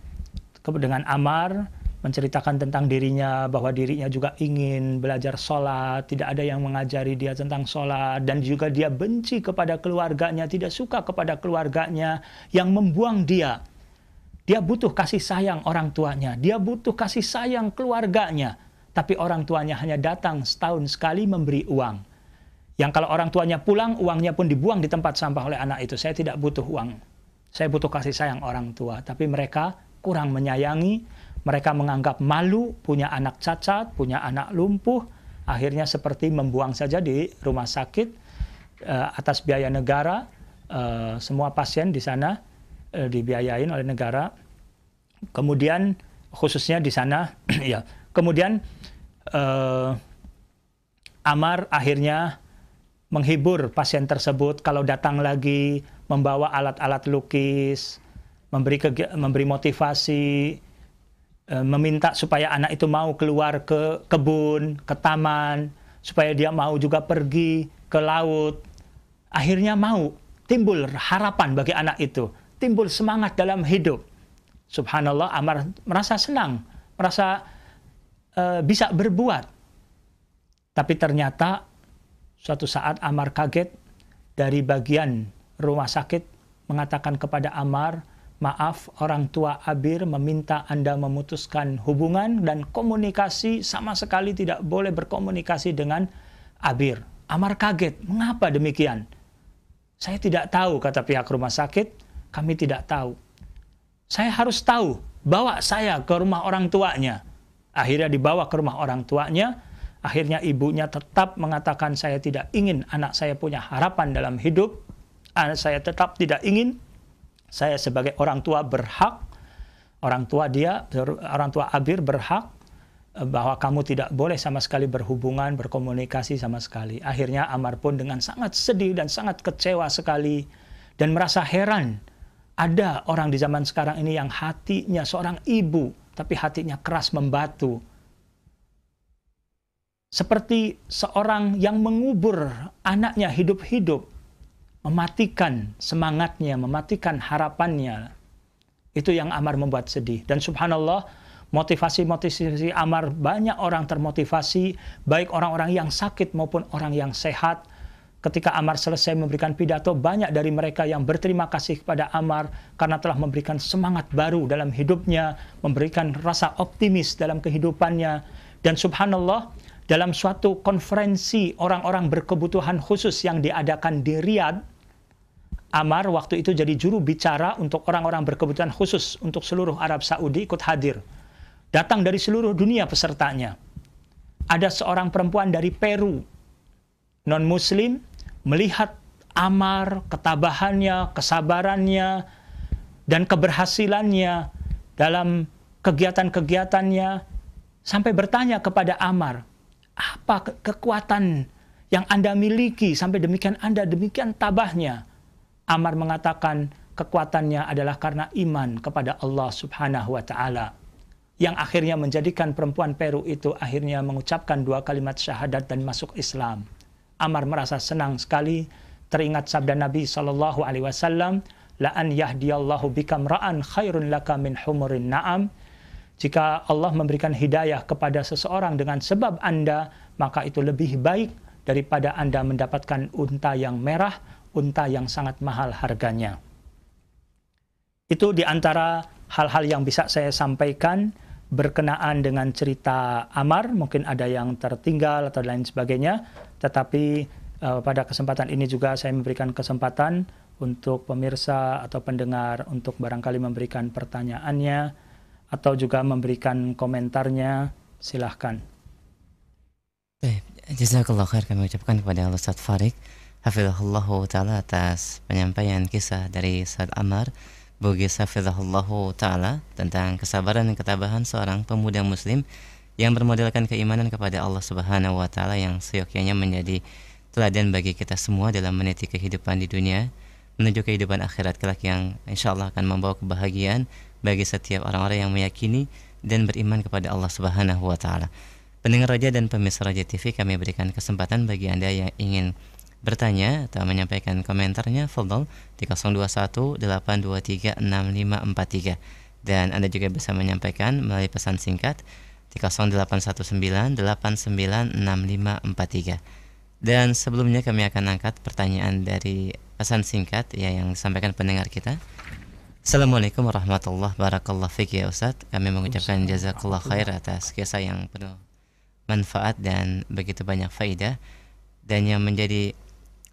dengan Ammar, menceritakan tentang dirinya, bahwa dirinya juga ingin belajar sholat, tidak ada yang mengajari dia tentang sholat, dan juga dia benci kepada keluarganya, tidak suka kepada keluarganya yang membuang dia. Dia butuh kasih sayang orang tuanya, dia butuh kasih sayang keluarganya. Tapi orang tuanya hanya datang setahun sekali memberi uang. Yang kalau orang tuanya pulang, uangnya pun dibuang di tempat sampah oleh anak itu. Saya tidak butuh uang. Saya butuh kasih sayang orang tua. Tapi mereka kurang menyayangi. Mereka menganggap malu, punya anak cacat, punya anak lumpuh. Akhirnya seperti membuang saja di rumah sakit atas biaya negara. Semua pasien di sana dibiayain oleh negara. Kemudian khususnya di sana, ya. Kemudian Ammar akhirnya menghibur pasien tersebut kalau datang lagi, membawa alat-alat lukis, memberi motivasi. meminta supaya anak itu mau keluar ke kebun, ke taman, supaya dia mau juga pergi ke laut. Akhirnya mau, timbul harapan bagi anak itu, timbul semangat dalam hidup. Subhanallah, Ammar merasa senang, merasa bisa berbuat. Tapi ternyata suatu saat Ammar kaget, dari bagian rumah sakit mengatakan kepada Ammar, maaf, orang tua Abir meminta Anda memutuskan hubungan dan komunikasi, sama sekali tidak boleh berkomunikasi dengan Abir. Ammar kaget, mengapa demikian? Saya tidak tahu, kata pihak rumah sakit, kami tidak tahu. Saya harus tahu, bawa saya ke rumah orang tuanya. Akhirnya dibawa ke rumah orang tuanya. Akhirnya ibunya tetap mengatakan, saya tidak ingin anak saya punya harapan dalam hidup. Saya tetap tidak ingin. Saya sebagai orang tua berhak. Orang tua Abir berhak bahwa kamu tidak boleh sama sekali berhubungan, berkomunikasi sama sekali. Akhirnya Ammar pun dengan sangat sedih dan sangat kecewa sekali. Dan merasa heran. Ada orang di zaman sekarang ini yang hatinya seorang ibu, tapi hatinya keras membatu. Seperti seorang yang mengubur anaknya hidup-hidup, mematikan semangatnya, mematikan harapannya. Itu yang Ammar membuat sedih. Dan subhanallah, motivasi-motivasi Ammar, banyak orang termotivasi, baik orang-orang yang sakit maupun orang yang sehat. Ketika Ammar selesai memberikan pidato, banyak dari mereka yang berterima kasih kepada Ammar karena telah memberikan semangat baru dalam hidupnya, memberikan rasa optimis dalam kehidupannya. Dan subhanallah, dalam suatu konferensi orang-orang berkebutuhan khusus yang diadakan di Riyadh, Ammar waktu itu jadi juru bicara untuk orang-orang berkebutuhan khusus untuk seluruh Arab Saudi, ikut hadir. Datang dari seluruh dunia pesertanya. Ada seorang perempuan dari Peru, non-muslim, melihat Ammar, ketabahannya, kesabarannya, dan keberhasilannya dalam kegiatan-kegiatannya, sampai bertanya kepada Ammar, apa kekuatan yang Anda miliki sampai demikian Anda demikian tabahnya? Ammar mengatakan kekuatannya adalah karena iman kepada Allah Subhanahu wa Ta'ala, yang akhirnya menjadikan perempuan Peru itu akhirnya mengucapkan 2 kalimat syahadat dan masuk Islam. Ammar merasa senang sekali, teringat sabda Nabi SAW, la an yahdiyallahu bikam ra'an khairun laka min humurin na'am. Jika Allah memberikan hidayah kepada seseorang dengan sebab Anda, maka itu lebih baik daripada Anda mendapatkan unta yang merah, unta yang sangat mahal harganya. Itu diantara hal-hal yang bisa saya sampaikan berkenaan dengan cerita Ammar. Mungkin ada yang tertinggal atau lain sebagainya, tetapi pada kesempatan ini juga saya memberikan kesempatan untuk pemirsa atau pendengar untuk barangkali memberikan pertanyaannya atau juga memberikan komentarnya. Silahkan. Jazakallah khair, kami ucapkan kepada Ustaz Farid hafizahullah ta'ala atas penyampaian kisah dari Ustaz Ammar Bugis hafizahullah ta'ala tentang kesabaran dan ketabahan seorang pemuda muslim yang bermodalkan keimanan kepada Allah Subhanahu wa Ta'ala, yang seyogyanya menjadi teladan bagi kita semua dalam meniti kehidupan di dunia menuju kehidupan akhirat kelak, yang insya Allah akan membawa kebahagiaan bagi setiap orang-orang yang meyakini dan beriman kepada Allah Subhanahu wa Ta'ala. Pendengar Raja dan pemirsa Raja TV, kami berikan kesempatan bagi Anda yang ingin bertanya atau menyampaikan komentarnya, fadhal di 021-823-6543. Dan Anda juga bisa menyampaikan melalui pesan singkat di 0819-896543. Dan sebelumnya kami akan angkat pertanyaan dari pesan singkat yang disampaikan pendengar kita. Assalamualaikum warahmatullahi wabarakatuh. Ya Ustaz, kami mengucapkan jazakallah khair atas kisah yang penuh manfaat dan begitu banyak faidah. Dan yang menjadi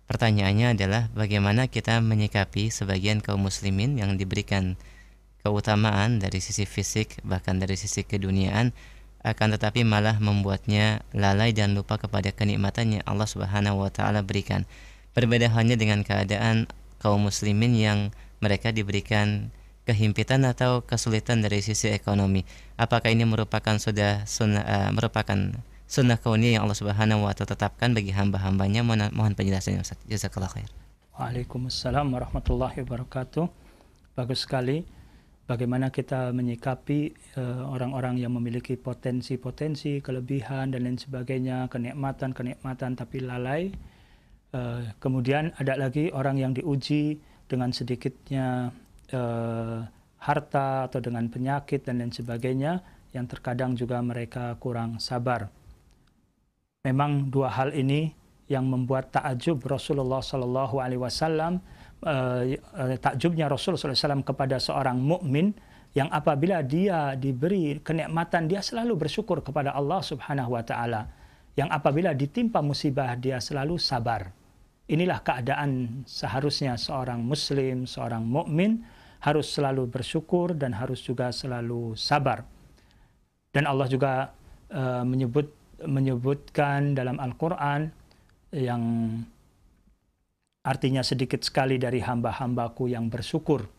pertanyaannya adalah bagaimana kita menyikapi sebagian kaum muslimin yang diberikan keutamaan dari sisi fisik bahkan dari sisi keduniaan, akan tetapi malah membuatnya lalai dan lupa kepada kenikmatan yang Allah Subhanahu wa Ta'ala berikan. Berbeda halnya dengan keadaan kaum muslimin yang mereka diberikan kehimpitan atau kesulitan dari sisi ekonomi. Apakah ini merupakan sunnah kauniyah yang Allah Subhanahu wa Ta'ala tetapkan bagi hamba-hambanya? Mohon penjelasannya Ustaz. Jazakallahu khair. Waalaikumsalam warahmatullahi wabarakatuh. Bagus sekali. bagaimana kita menyikapi orang-orang yang memiliki potensi-potensi, kelebihan dan lain sebagainya, kenikmatan-kenikmatan tapi lalai. Kemudian ada lagi orang yang diuji dengan sedikitnya harta atau dengan penyakit dan lain sebagainya, yang terkadang juga mereka kurang sabar. Memang dua hal ini yang membuat takjub Rasulullah Sallallahu Alaihi Wasallam, takjubnya Rasulullah SAW kepada seorang mukmin yang apabila dia diberi kenikmatan dia selalu bersyukur kepada Allah Subhanahu Wa Taala, yang apabila ditimpa musibah dia selalu sabar. Inilah keadaan seharusnya seorang muslim, seorang mukmin harus selalu bersyukur dan harus juga selalu sabar. Dan Allah juga menyebutkan dalam Al-Quran yang artinya sedikit sekali dari hamba-hambaku yang bersyukur.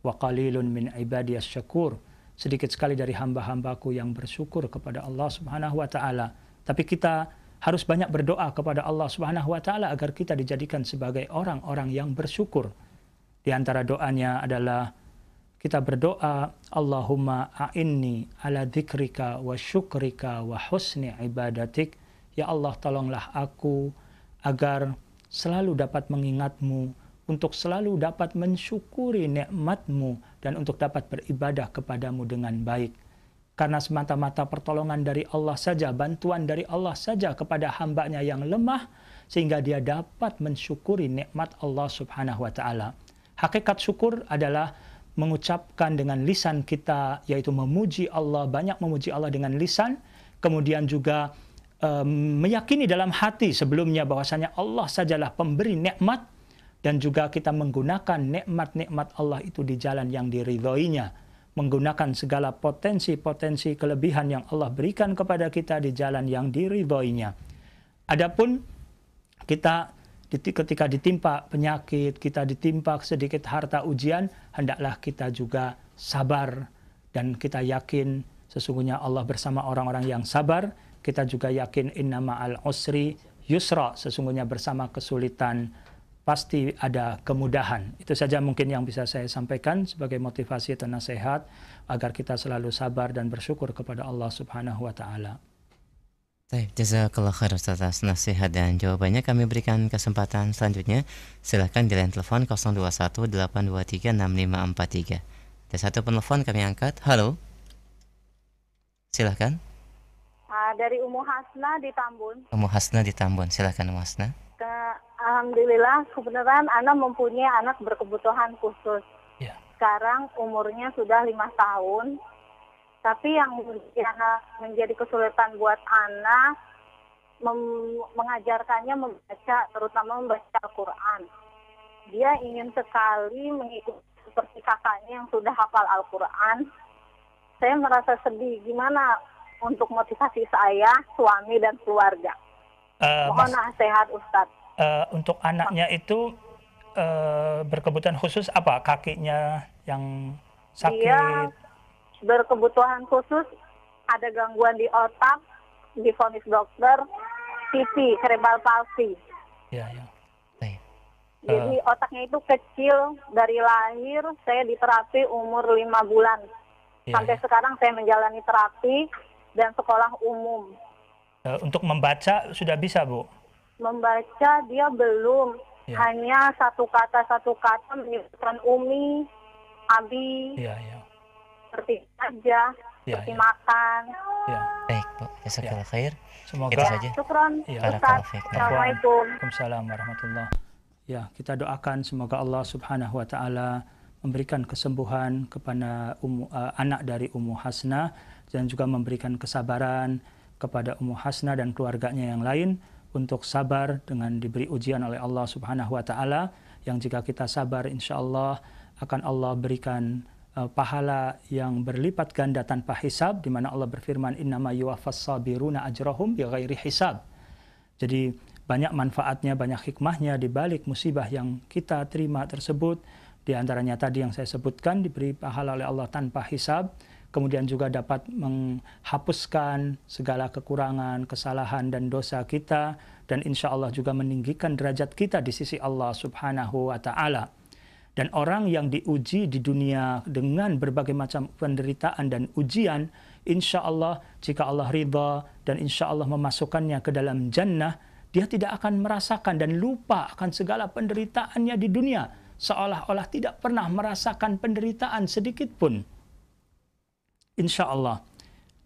Wa qalilun min ibadiyas syakur. Sedikit sekali dari hamba-hambaku yang bersyukur kepada Allah Subhanahu wa taala. Tapi kita harus banyak berdoa kepada Allah Subhanahu wa taala agar kita dijadikan sebagai orang-orang yang bersyukur. Di antara doanya adalah kita berdoa, Allahumma a'inni ala dzikrika wa syukrika wa husni ibadatik. Ya Allah, tolonglah aku agar selalu dapat mengingatmu, untuk selalu dapat mensyukuri nikmatmu, dan untuk dapat beribadah kepadamu dengan baik. Karena semata-mata pertolongan dari Allah saja, bantuan dari Allah saja kepada hambanya yang lemah, sehingga dia dapat mensyukuri nikmat Allah Subhanahu wa ta'ala. Hakikat syukur adalah mengucapkan dengan lisan kita, yaitu memuji Allah, banyak memuji Allah dengan lisan, kemudian juga meyakini dalam hati sebelumnya bahwasanya Allah sajalah pemberi nikmat, dan juga kita menggunakan nikmat-nikmat Allah itu di jalan yang diridhoinya, menggunakan segala potensi-potensi kelebihan yang Allah berikan kepada kita di jalan yang diridhoinya. Adapun kita ketika ditimpa penyakit, kita ditimpa sedikit harta ujian, hendaklah kita juga sabar. Dan kita yakin sesungguhnya Allah bersama orang-orang yang sabar. Kita juga yakin inna ma'al usri yusra, sesungguhnya bersama kesulitan pasti ada kemudahan. Itu saja mungkin yang bisa saya sampaikan sebagai motivasi atau nasihat agar kita selalu sabar dan bersyukur kepada Allah Subhanahu wa taala. Baik, jazakallah khair Ustaz atas nasihat dan jawabannya. Kami berikan kesempatan selanjutnya. Silakan di line telepon 0218236543. Ada satu penelpon kami angkat. Halo. Silakan. Dari Ummu Hasna di Tambun. Ummu Hasna di Tambun. Silakan Ummu Hasna. Alhamdulillah, kebenaran Ana mempunyai anak berkebutuhan khusus. Ya. Sekarang umurnya sudah 5 tahun. Tapi yang menjadi kesulitan buat anak mengajarkannya membaca, terutama membaca Al-Quran. Dia ingin sekali mengikuti seperti kakaknya yang sudah hafal Al-Quran. Saya merasa sedih. Gimana untuk motivasi saya, suami dan keluarga? Mohon nasihat Ustadz. Untuk anaknya itu berkebutuhan khusus apa? Kakinya yang sakit? Dia berkebutuhan khusus, ada gangguan di otak, divonis dokter, TP, cerebral palsy. Ya, ya. Baik. Jadi otaknya itu kecil, dari lahir saya diterapi umur 5 bulan. Ya, Sampai ya. sekarang saya menjalani terapi dan sekolah umum. Untuk membaca sudah bisa, Bu? Membaca dia belum, Ya. hanya satu kata menyebutkan Umi, Abi, Iya, iya. seperti aja, Ya, seperti ya. makan. Ya. Baik, Bu. Jazakallah khair. Semoga Itu saja. Syukron, Ya. Ustaz. Barakallahu fiik. Assalamualaikum. Waalaikumsalam warahmatullahi. Ya, kita doakan semoga Allah Subhanahu wa taala memberikan kesembuhan kepada anak dari Ummu Hasna, dan juga memberikan kesabaran kepada Ummu Hasna dan keluarganya yang lain untuk sabar dengan diberi ujian oleh Allah Subhanahu wa taala, yang jika kita sabar insyaallah akan Allah berikan pahala yang berlipat ganda tanpa hisab, di mana Allah berfirman innama yuwaffas sabiruna ajrahum bighairi hisab. Jadi banyak manfaatnya, banyak hikmahnya di balik musibah yang kita terima tersebut. Di antaranya tadi yang saya sebutkan, diberi pahala oleh Allah tanpa hisab, kemudian juga dapat menghapuskan segala kekurangan, kesalahan dan dosa kita, dan insya Allah juga meninggikan derajat kita di sisi Allah Subhanahu wa taala. Dan orang yang diuji di dunia dengan berbagai macam penderitaan dan ujian, insya Allah jika Allah ridha dan insya Allah memasukkannya ke dalam jannah, dia tidak akan merasakan dan lupa akan segala penderitaannya di dunia, seolah-olah tidak pernah merasakan penderitaan sedikit pun. Insya Allah.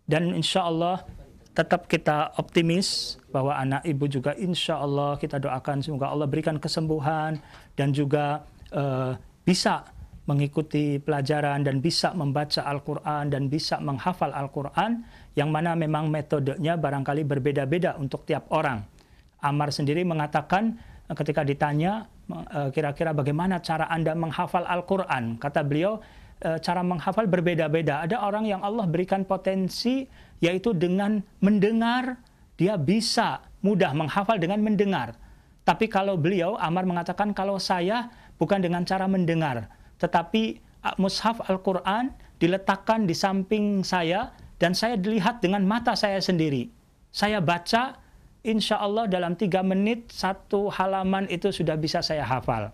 Dan insya Allah tetap kita optimis bahwa anak ibu juga insya Allah kita doakan semoga Allah berikan kesembuhan dan juga bisa mengikuti pelajaran dan bisa membaca Al-Quran dan bisa menghafal Al-Quran, yang mana memang metodenya barangkali berbeda-beda untuk tiap orang. Ammar sendiri mengatakan ketika ditanya kira-kira bagaimana cara Anda menghafal Al-Quran, kata beliau cara menghafal berbeda-beda. Ada orang yang Allah berikan potensi yaitu dengan mendengar, dia bisa mudah menghafal dengan mendengar. Tapi kalau beliau, Ammar mengatakan kalau saya bukan dengan cara mendengar, tetapi mushaf Al-Quran diletakkan di samping saya dan saya dilihat dengan mata saya sendiri. Saya baca, insya Allah dalam 3 menit 1 halaman itu sudah bisa saya hafal.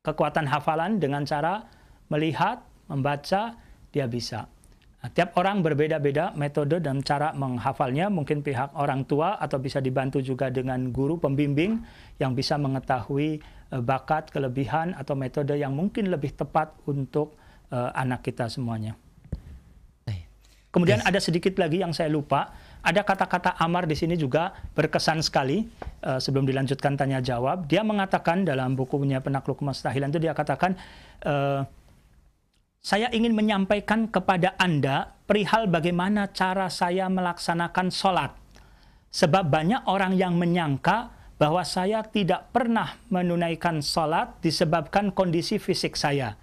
Kekuatan hafalan dengan cara melihat, membaca, dia bisa. Nah, tiap orang berbeda-beda metode dan cara menghafalnya. Mungkin pihak orang tua atau bisa dibantu juga dengan guru pembimbing yang bisa mengetahui bakat, kelebihan, atau metode yang mungkin lebih tepat untuk anak kita semuanya. Kemudian ada sedikit lagi yang saya lupa. Ada kata-kata Ammar di sini juga berkesan sekali. Sebelum dilanjutkan tanya jawab, dia mengatakan dalam bukunya Penakluk Mustahilan itu dia katakan, saya ingin menyampaikan kepada Anda perihal bagaimana cara saya melaksanakan sholat. Sebab banyak orang yang menyangka bahwa saya tidak pernah menunaikan sholat disebabkan kondisi fisik saya.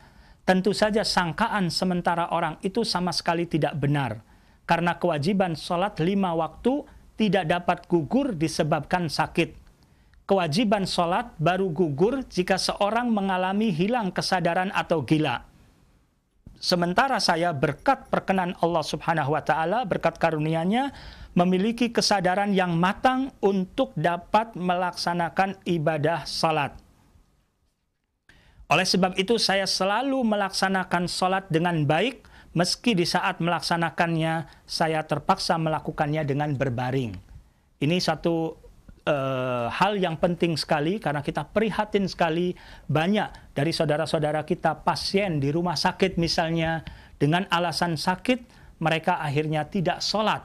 Tentu saja sangkaan sementara orang itu sama sekali tidak benar. Karena kewajiban sholat 5 waktu tidak dapat gugur disebabkan sakit. Kewajiban sholat baru gugur jika seorang mengalami hilang kesadaran atau gila. Sementara saya berkat perkenan Allah Subhanahu wa taala, berkat karunia-Nya memiliki kesadaran yang matang untuk dapat melaksanakan ibadah salat. Oleh sebab itu saya selalu melaksanakan salat dengan baik, meski di saat melaksanakannya saya terpaksa melakukannya dengan berbaring. Ini satu hal yang penting sekali karena kita prihatin sekali banyak dari saudara-saudara kita pasien di rumah sakit misalnya dengan alasan sakit mereka akhirnya tidak sholat.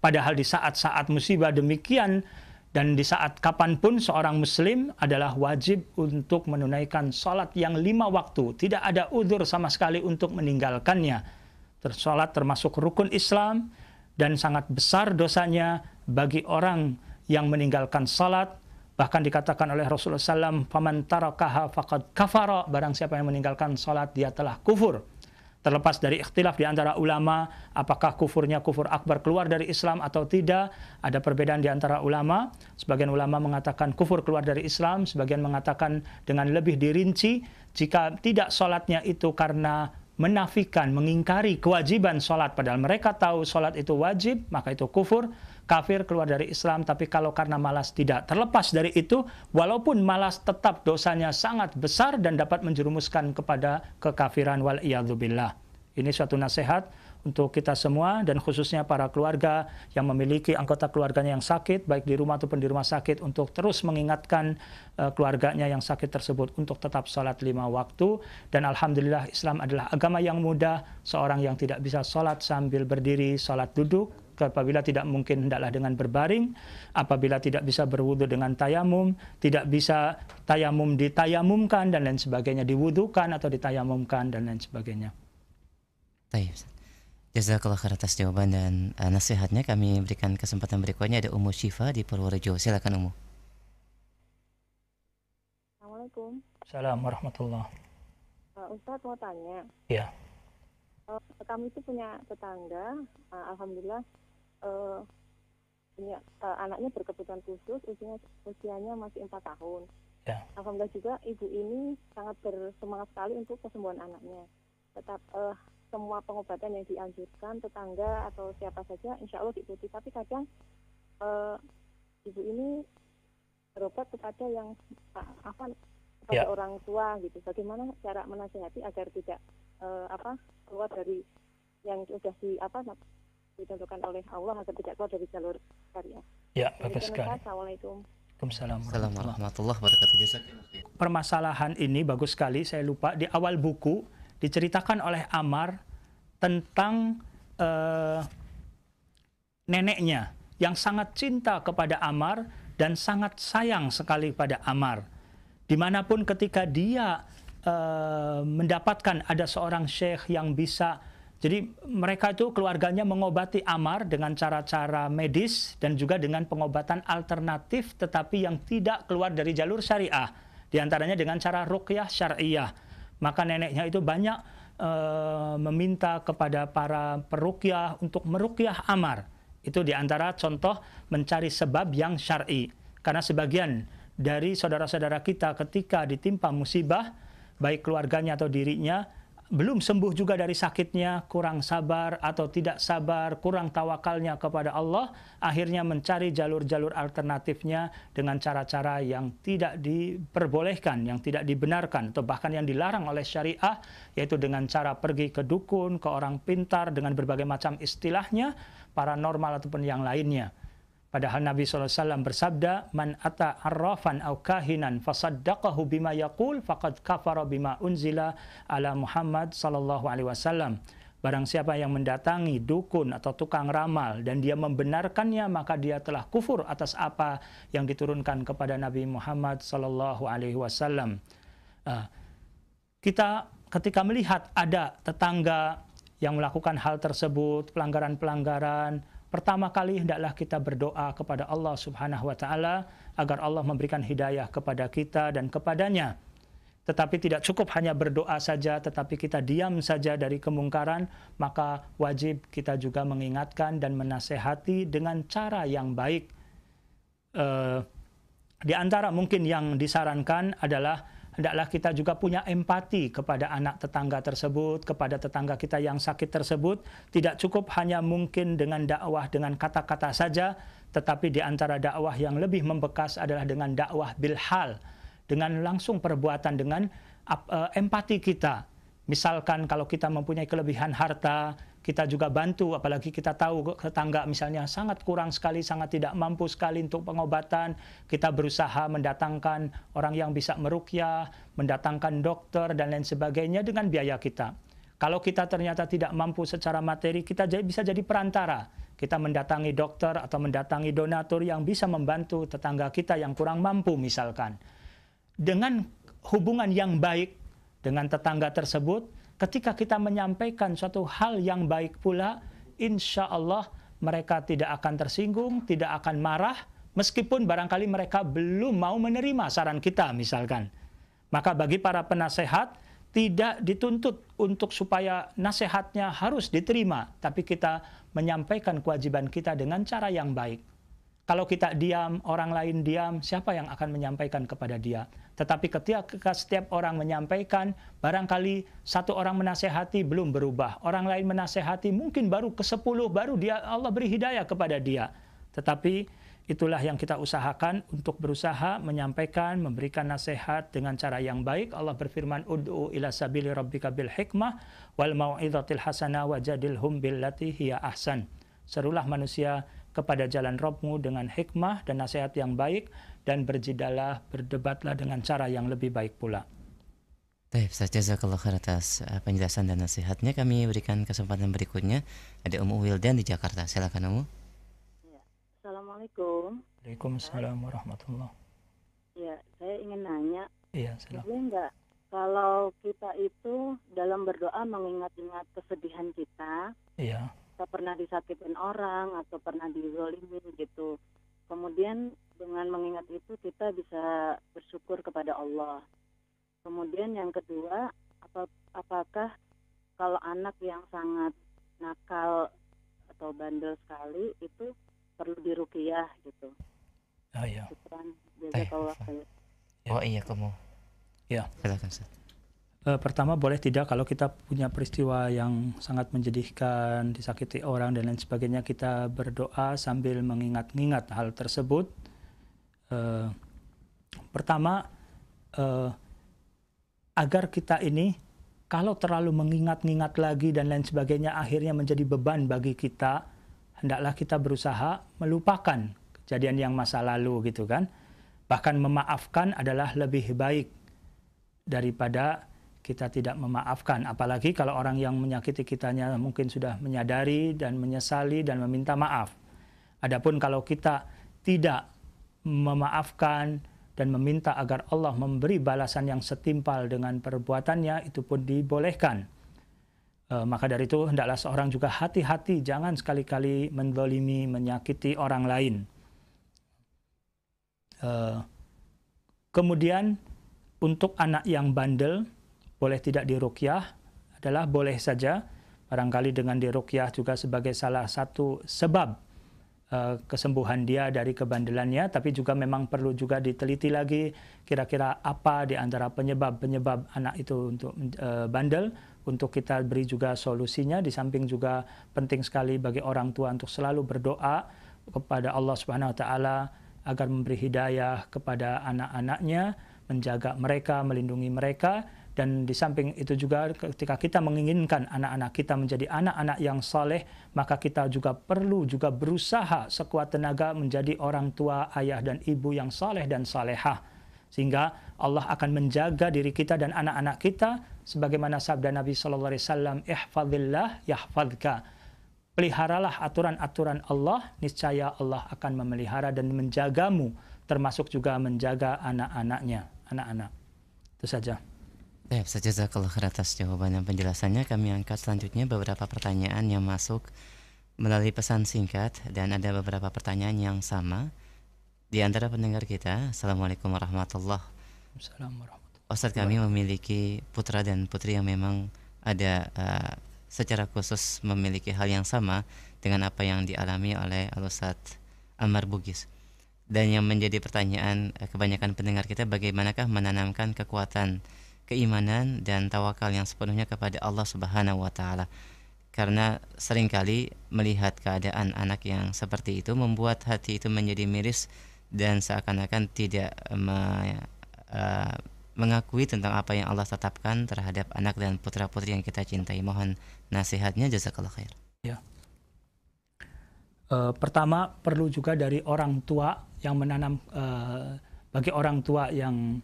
Padahal di saat-saat musibah demikian dan di saat kapanpun seorang muslim adalah wajib untuk menunaikan sholat yang 5 waktu. Tidak ada udzur sama sekali untuk meninggalkannya. Sholat termasuk rukun Islam dan sangat besar dosanya bagi orang yang meninggalkan salat. Bahkan dikatakan oleh Rasulullah SAW, "Faman tarakaha faqad kafara." Barang siapa yang meninggalkan salat, dia telah kufur. Terlepas dari ikhtilaf di antara ulama, apakah kufurnya kufur akbar keluar dari Islam atau tidak, ada perbedaan di antara ulama. Sebagian ulama mengatakan kufur keluar dari Islam, sebagian mengatakan dengan lebih dirinci, jika tidak salatnya itu karena menafikan, mengingkari kewajiban salat, padahal mereka tahu salat itu wajib, maka itu kufur, kafir, keluar dari Islam. Tapi kalau karena malas tidak. Terlepas dari itu, walaupun malas tetap dosanya sangat besar dan dapat menjerumuskan kepada kekafiran wal-iyadzubillah. Ini suatu nasihat untuk kita semua dan khususnya para keluarga yang memiliki anggota keluarganya yang sakit, baik di rumah ataupun di rumah sakit, untuk terus mengingatkan keluarganya yang sakit tersebut untuk tetap sholat 5 waktu. Dan alhamdulillah Islam adalah agama yang mudah. Seorang yang tidak bisa sholat sambil berdiri, sholat duduk. Apabila tidak mungkin hendaklah dengan berbaring. Apabila tidak bisa berwudu dengan tayamum, tidak bisa tayamum ditayamumkan dan lain sebagainya, diwudukan atau ditayamumkan dan lain sebagainya. Baik. Jazakallah khair atas jawaban dan nasihatnya. Kami berikan kesempatan berikutnya, ada Ummu Syifa di Purworejo. Silakan Ummu. Assalamualaikum. Assalamualaikum warahmatullahi. Ustadz mau tanya. Ya. Kami itu punya tetangga, alhamdulillah punya anaknya berkebutuhan khusus, usianya masih 4 tahun. Ya. Alhamdulillah juga ibu ini sangat bersemangat sekali untuk kesembuhan anaknya. Tetap semua pengobatan yang dianjurkan tetangga atau siapa saja insya Allah diikuti. Tapi kadang ibu ini berobat kepada yang pada Ya. orang tua gitu. Bagaimana cara menasihati agar tidak keluar dari yang sudah ditentukan oleh Allah, agar tidak keluar dari jalur syariah. Ya, bagus Demikian, sekali. Ustaz. Assalamualaikum. Waalaikumsalam Assalamualaikum warahmatullahi wabarakatuh. Jazakallahu khair. Permasalahan ini bagus sekali, saya lupa di awal buku diceritakan oleh Ammar tentang neneknya yang sangat cinta kepada Ammar dan sangat sayang sekali pada Ammar. Dimanapun ketika dia mendapatkan ada seorang syekh yang bisa, jadi mereka itu keluarganya mengobati Ammar dengan cara-cara medis dan juga dengan pengobatan alternatif tetapi yang tidak keluar dari jalur syariah. Di antaranya dengan cara ruqyah syariah. Maka neneknya itu banyak meminta kepada para peruqyah untuk meruqyah Ammar. Itu di antara contoh mencari sebab yang syar'i. Karena sebagian dari saudara-saudara kita ketika ditimpa musibah, baik keluarganya atau dirinya, belum sembuh juga dari sakitnya, kurang sabar atau tidak sabar, kurang tawakalnya kepada Allah, akhirnya mencari jalur-jalur alternatifnya dengan cara-cara yang tidak diperbolehkan, yang tidak dibenarkan, atau bahkan yang dilarang oleh syariah, yaitu dengan cara pergi ke dukun, ke orang pintar, dengan berbagai macam istilahnya, paranormal ataupun yang lainnya. Padahal Nabi SAW bersabda, "Man ata arrafan au kahinan fasaddaqahu bima yaqul faqad kafara bima unzila ala Muhammad sallallahu alaihi wasallam." Barang siapa yang mendatangi dukun atau tukang ramal dan dia membenarkannya, maka dia telah kufur atas apa yang diturunkan kepada Nabi Muhammad sallallahu alaihi wasallam. Kita ketika melihat ada tetangga yang melakukan hal tersebut, pelanggaran-pelanggaran, pertama kali hendaklah kita berdoa kepada Allah Subhanahu wa taala agar Allah memberikan hidayah kepada kita dan kepadanya. Tetapi tidak cukup hanya berdoa saja, tetapi kita diam saja dari kemungkaran, maka wajib kita juga mengingatkan dan menasehati dengan cara yang baik. Di antara mungkin yang disarankan adalah hendaklah kita juga punya empati kepada anak tetangga tersebut, kepada tetangga kita yang sakit tersebut. Tidak cukup hanya mungkin dengan dakwah dengan kata-kata saja, tetapi di antara dakwah yang lebih membekas adalah dengan dakwah bilhal, dengan langsung perbuatan, dengan empati kita. Misalkan kalau kita mempunyai kelebihan harta, kita juga bantu, apalagi kita tahu tetangga misalnya sangat kurang sekali, sangat tidak mampu sekali untuk pengobatan, kita berusaha mendatangkan orang yang bisa meruqyah, mendatangkan dokter dan lain sebagainya dengan biaya kita. Kalau kita ternyata tidak mampu secara materi, kita bisa jadi perantara. Kita mendatangi dokter atau mendatangi donatur yang bisa membantu tetangga kita yang kurang mampu misalkan. Dengan hubungan yang baik dengan tetangga tersebut, ketika kita menyampaikan suatu hal yang baik pula, insya Allah mereka tidak akan tersinggung, tidak akan marah, meskipun barangkali mereka belum mau menerima saran kita misalkan. Maka bagi para penasehat, tidak dituntut untuk supaya nasihatnya harus diterima, tapi kita menyampaikan kewajiban kita dengan cara yang baik. Kalau kita diam, orang lain diam, siapa yang akan menyampaikan kepada dia? Tetapi ketika setiap orang menyampaikan, barangkali satu orang menasehati belum berubah. Orang lain menasehati mungkin baru ke-10, baru Allah beri hidayah kepada dia. Tetapi itulah yang kita usahakan untuk berusaha menyampaikan, memberikan nasihat dengan cara yang baik. Allah berfirman, "Ud'u ila sabili rabbika bil hikmah wal mau'izatil hasanah wajadilhum billati hiya ahsan." Serulah manusia kepada jalan Rabb-mu dengan hikmah dan nasihat yang baik, dan berdebatlah dengan cara yang lebih baik pula. Baik, Ustaz, jazakallahu khair atas penjelasan dan nasihatnya. Kami berikan kesempatan berikutnya. Ada Ummu Wildan di Jakarta. Silakan Ummu. Ya. Assalamualaikum. Waalaikumsalam warahmatullahi. Ya, saya ingin nanya, Iya, silakan. boleh nggak kalau kita itu dalam berdoa mengingat-ingat kesedihan kita, Iya. kita pernah disakitin orang atau pernah dizolimin gitu. Kemudian dengan mengingat itu kita bisa bersyukur kepada Allah. Kemudian yang kedua, apakah kalau anak yang sangat nakal atau bandel sekali itu perlu diruqyah gitu. Oh, iya. Syukran. Jazakallah khair. Oh iya, kamu. Ya. Silakan, Ustaz. Pertama, boleh tidak kalau kita punya peristiwa yang sangat menjadikan, disakiti orang dan lain sebagainya, kita berdoa sambil mengingat-ingat hal tersebut. Pertama, agar kita ini kalau terlalu mengingat-ingat lagi dan lain sebagainya akhirnya menjadi beban bagi kita, hendaklah kita berusaha melupakan kejadian yang masa lalu gitu kan. Bahkan memaafkan adalah lebih baik daripada kita tidak memaafkan. Apalagi kalau orang yang menyakiti kitanya mungkin sudah menyadari dan menyesali dan meminta maaf. Adapun kalau kita tidak memaafkan dan meminta agar Allah memberi balasan yang setimpal dengan perbuatannya, itu pun dibolehkan. Maka dari itu hendaklah seorang juga hati-hati, jangan sekali-kali menzalimi, menyakiti orang lain. Kemudian untuk anak yang bandel, boleh tidak diruqyah adalah boleh saja. Barangkali dengan diruqyah juga sebagai salah satu sebab kesembuhan dia dari kebandelannya, tapi juga memang perlu juga diteliti lagi kira-kira apa di antara penyebab anak itu untuk bandel, untuk kita beri juga solusinya. Di samping juga penting sekali bagi orang tua untuk selalu berdoa kepada Allah Subhanahu wa taala agar memberi hidayah kepada anak-anaknya, menjaga mereka, melindungi mereka. Dan di samping itu juga ketika kita menginginkan anak-anak kita menjadi anak-anak yang saleh, maka kita juga perlu juga berusaha sekuat tenaga menjadi orang tua, ayah dan ibu yang saleh dan salehah. Sehingga Allah akan menjaga diri kita dan anak-anak kita sebagaimana sabda Nabi sallallahu alaihi wasallam, "Ihfazillah yahfazka." Peliharalah aturan-aturan Allah, niscaya Allah akan memelihara dan menjagamu, termasuk juga menjaga anak-anaknya, anak-anak. Itu saja. Baik, jazakallah khair atas jawaban dan penjelasannya. Kami angkat selanjutnya beberapa pertanyaan yang masuk melalui pesan singkat, dan ada beberapa pertanyaan yang sama di antara pendengar kita. Assalamualaikum warahmatullahi wabarakatuh. Ustadz, kami memiliki putra dan putri yang memang ada secara khusus memiliki hal yang sama dengan apa yang dialami oleh Al-Ustadz Almar Bugis. Dan yang menjadi pertanyaan kebanyakan pendengar kita, bagaimanakah menanamkan kekuatan keimanan dan tawakal yang sepenuhnya kepada Allah Subhanahu wa taala. Karena seringkali melihat keadaan anak yang seperti itu membuat hati itu menjadi miris dan seakan-akan tidak mengakui tentang apa yang Allah tetapkan terhadap anak dan putra-putri yang kita cintai. Mohon nasihatnya, jazakallah khair. Ya. Pertama, perlu juga dari orang tua yang menanam, bagi orang tua yang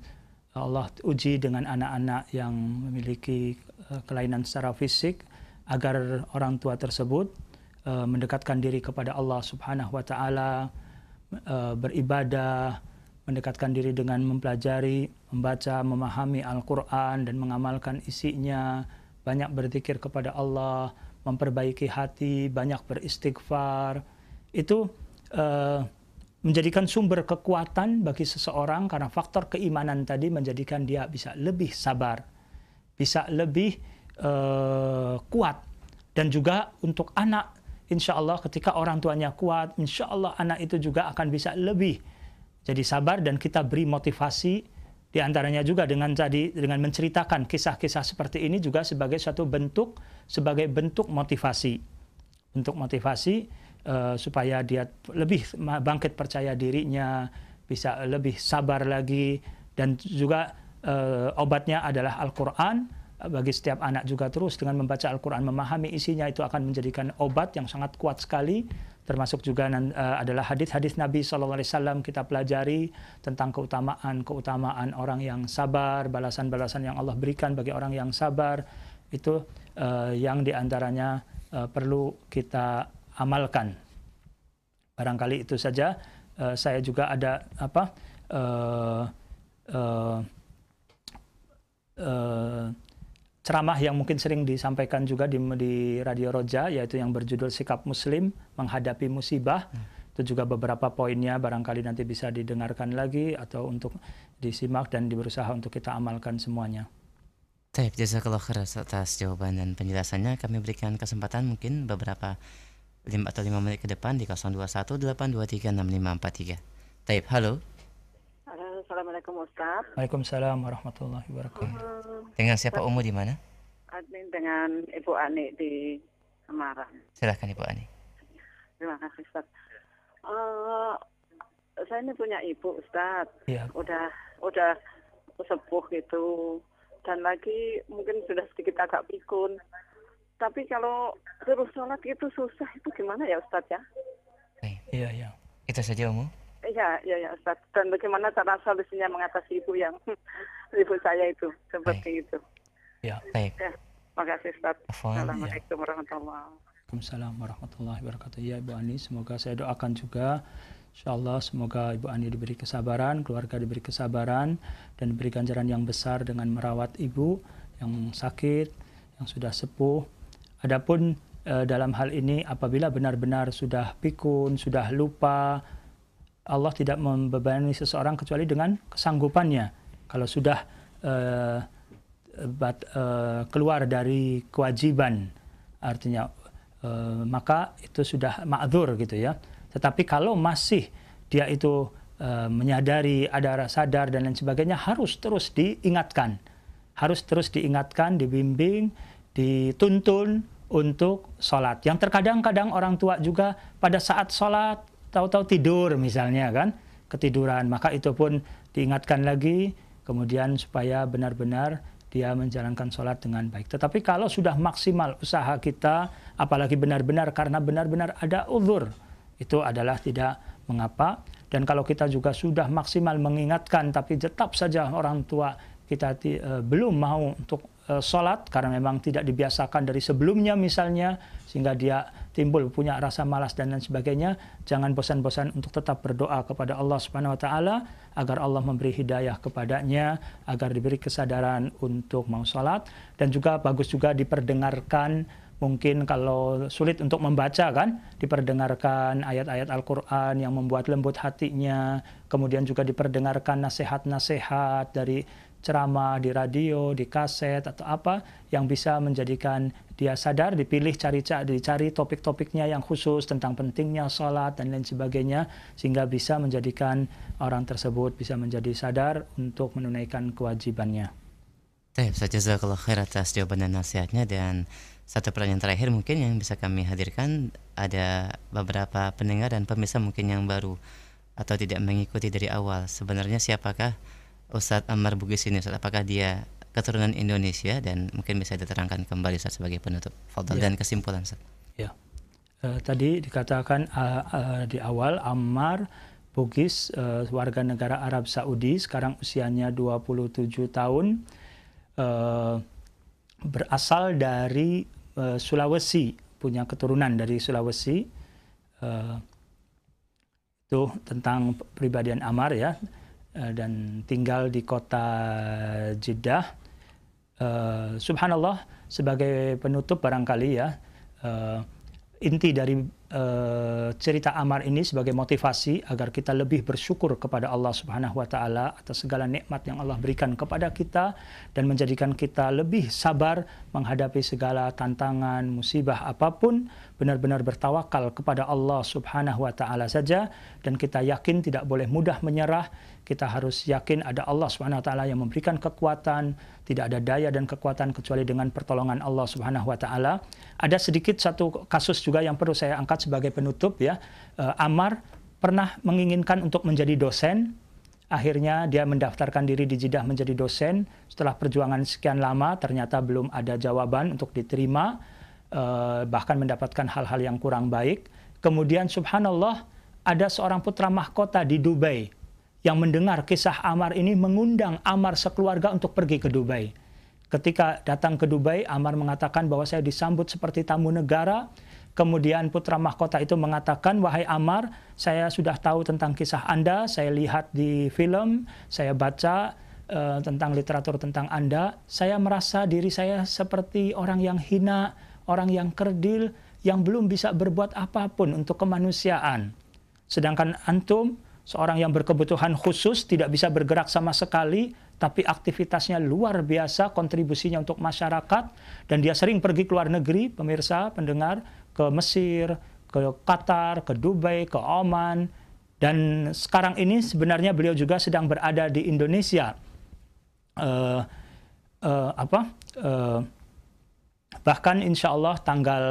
Allah uji dengan anak-anak yang memiliki kelainan secara fisik, agar orang tua tersebut mendekatkan diri kepada Allah Subhanahu wa taala, beribadah, mendekatkan diri dengan mempelajari, membaca, memahami Al-Qur'an dan mengamalkan isinya, banyak berzikir kepada Allah, memperbaiki hati, banyak beristighfar. Itu menjadikan sumber kekuatan bagi seseorang, karena faktor keimanan tadi menjadikan dia bisa lebih sabar, bisa lebih kuat. Dan juga untuk anak, insya Allah ketika orang tuanya kuat, insya Allah anak itu juga akan bisa lebih jadi sabar, dan kita beri motivasi. Di antaranya juga dengan menceritakan kisah-kisah seperti ini juga sebagai suatu bentuk, motivasi. Bentuk motivasi supaya dia lebih bangkit percaya dirinya, bisa lebih sabar lagi. Dan juga obatnya adalah Al-Quran. Bagi setiap anak juga terus dengan membaca Al-Quran, memahami isinya, itu akan menjadikan obat yang sangat kuat sekali. Termasuk juga adalah hadis-hadis Nabi SAW kita pelajari tentang keutamaan orang yang sabar, balasan-balasan yang Allah berikan bagi orang yang sabar. Itu yang diantaranya perlu kita amalkan. Barangkali itu saja. Saya juga ada ceramah yang mungkin sering disampaikan juga di Radio Roja, yaitu yang berjudul Sikap Muslim Menghadapi Musibah. Itu juga beberapa poinnya, barangkali nanti bisa didengarkan lagi atau untuk disimak dan berusaha untuk kita amalkan semuanya. Baik, jazakallah khair atas jawaban dan penjelasannya. Kami berikan kesempatan mungkin beberapa 5 menit ke depan di 0218236543. Baik, halo. Assalamualaikum Ustaz. Waalaikumsalam warahmatullahi wabarakatuh. Dengan siapa Umu di mana? Admin dengan Ibu Ani di Semarang. Silakan Ibu Ani. Terima kasih Ustaz. Saya ini punya ibu Ustaz. Ya. Udah sepuh gitu. dan lagi mungkin sudah sedikit agak pikun. Tapi kalau terus sholat itu susah, itu gimana ya Ustadz ya? Iya, iya. Itu saja Umu. Iya Ustadz. Dan bagaimana cara solusinya mengatasi ibu saya itu seperti itu? Ya. Baik. Ya, makasih Ustadz. Assalamualaikum warahmatullahi wabarakatuh. Waalaikumsalam warahmatullahi wabarakatuh. Ya Ibu Ani, semoga saya doakan juga, insyaallah semoga Ibu Ani diberi kesabaran, keluarga diberi kesabaran, dan diberi ganjaran yang besar dengan merawat ibu yang sakit, yang sudah sepuh. Adapun dalam hal ini apabila benar-benar sudah pikun, sudah lupa, Allah tidak membebani seseorang kecuali dengan kesanggupannya. Kalau sudah keluar dari kewajiban, artinya maka itu sudah ma'dzur gitu ya. Tetapi kalau masih dia itu menyadari, ada sadar dan lain sebagainya, harus terus diingatkan. Harus terus diingatkan, dibimbing, dituntun untuk sholat. Yang terkadang-kadang orang tua juga pada saat sholat tahu-tahu tidur misalnya kan, ketiduran. Maka itu pun diingatkan lagi, kemudian supaya benar-benar dia menjalankan sholat dengan baik. Tetapi kalau sudah maksimal usaha kita, apalagi benar-benar karena benar-benar ada uzur, itu adalah tidak mengapa. Dan kalau kita juga sudah maksimal mengingatkan, tapi tetap saja orang tua kita belum mau untuk sholat karena memang tidak dibiasakan dari sebelumnya misalnya, sehingga dia timbul punya rasa malas dan lain sebagainya, jangan bosan-bosan untuk tetap berdoa kepada Allah Subhanahu wa taala agar Allah memberi hidayah kepadanya, agar diberi kesadaran untuk mau sholat. Dan juga bagus juga diperdengarkan, mungkin kalau sulit untuk membaca kan, diperdengarkan ayat-ayat Al-Quran yang membuat lembut hatinya, kemudian juga diperdengarkan nasihat-nasihat dari ceramah di radio, di kaset atau apa yang bisa menjadikan dia sadar, dipilih dicari topik-topiknya yang khusus tentang pentingnya sholat dan lain sebagainya, sehingga bisa menjadikan orang tersebut bisa menjadi sadar untuk menunaikan kewajibannya. Baik, jazakallahu khair atas jawaban dan nasihatnya. Dan satu pertanyaan terakhir mungkin yang bisa kami hadirkan, ada beberapa pendengar dan pemirsa mungkin yang baru atau tidak mengikuti dari awal. Sebenarnya siapakah Ustadz Ammar Bugis ini, Ustadz? Apakah dia keturunan Indonesia? Dan mungkin bisa diterangkan kembali Ustadz sebagai penutup. Fadhal, dan kesimpulan Ustadz. Ya. Tadi dikatakan di awal Ammar Bugis, warga negara Arab Saudi, sekarang usianya 27 tahun, berasal dari Sulawesi, punya keturunan dari Sulawesi. Itu tentang kepribadian Ammar ya. Dan tinggal di kota Jeddah. Subhanallah, sebagai penutup barangkali ya, inti dari cerita Ammar ini sebagai motivasi agar kita lebih bersyukur kepada Allah Subhanahu wa taala atas segala nikmat yang Allah berikan kepada kita, dan menjadikan kita lebih sabar menghadapi segala tantangan, musibah apapun, benar-benar bertawakal kepada Allah Subhanahu wa taala saja, dan kita yakin tidak boleh mudah menyerah. Kita harus yakin ada Allah Subhanahu wa taala yang memberikan kekuatan, tidak ada daya dan kekuatan kecuali dengan pertolongan Allah Subhanahu wa taala. Ada sedikit satu kasus juga yang perlu saya angkat sebagai penutup ya. Ammar pernah menginginkan untuk menjadi dosen. Akhirnya dia mendaftarkan diri di Jeddah menjadi dosen. Setelah perjuangan sekian lama ternyata belum ada jawaban untuk diterima, bahkan mendapatkan hal-hal yang kurang baik. Kemudian subhanallah, ada seorang putra mahkota di Dubai yang mendengar kisah Ammar ini, mengundang Ammar sekeluarga untuk pergi ke Dubai. Ketika datang ke Dubai, Ammar mengatakan bahwa saya disambut seperti tamu negara. Kemudian putra mahkota itu mengatakan, wahai Ammar, saya sudah tahu tentang kisah Anda, saya lihat di film, saya baca tentang literatur tentang Anda. Saya merasa diri saya seperti orang yang hina, orang yang kerdil, yang belum bisa berbuat apapun untuk kemanusiaan. Sedangkan antum, seorang yang berkebutuhan khusus, tidak bisa bergerak sama sekali, tapi aktivitasnya luar biasa, kontribusinya untuk masyarakat, dan dia sering pergi ke luar negeri, pemirsa, pendengar, ke Mesir, ke Qatar, ke Dubai, ke Oman, dan sekarang ini sebenarnya beliau juga sedang berada di Indonesia. Bahkan insya Allah tanggal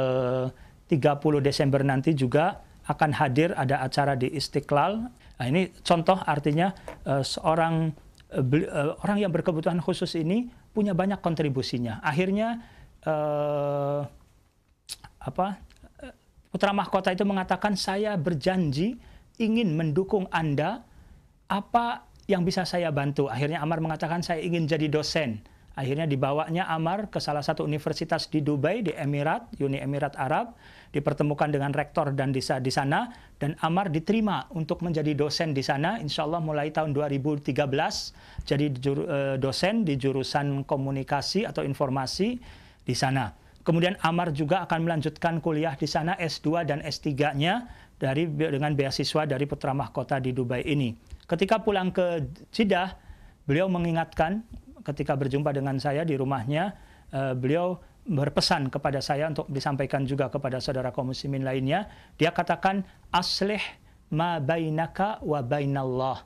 30 Desember nanti juga akan hadir, ada acara di Istiqlal. Nah, ini contoh, artinya orang yang berkebutuhan khusus ini punya banyak kontribusinya. Akhirnya putra mahkota itu mengatakan, saya berjanji ingin mendukung Anda, apa yang bisa saya bantu? Akhirnya Ammar mengatakan, saya ingin jadi dosen. Akhirnya dibawanya Ammar ke salah satu universitas di Dubai, di Uni Emirat Arab, dipertemukan dengan rektor dan di sana, dan Ammar diterima untuk menjadi dosen di sana, insya Allah mulai tahun 2013, jadi dosen di jurusan komunikasi atau informasi di sana. Kemudian Ammar juga akan melanjutkan kuliah di sana, S2 dan S3-nya dengan beasiswa dari putra mahkota di Dubai ini. Ketika pulang ke Jeddah, beliau mengingatkan, ketika berjumpa dengan saya di rumahnya, beliau berpesan kepada saya untuk disampaikan juga kepada saudara kaum muslimin lainnya. Dia katakan, aslih ma bainaka wa bainallah,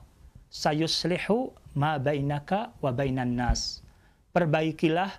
sayuslihu ma bainaka wa bainan nas. Perbaikilah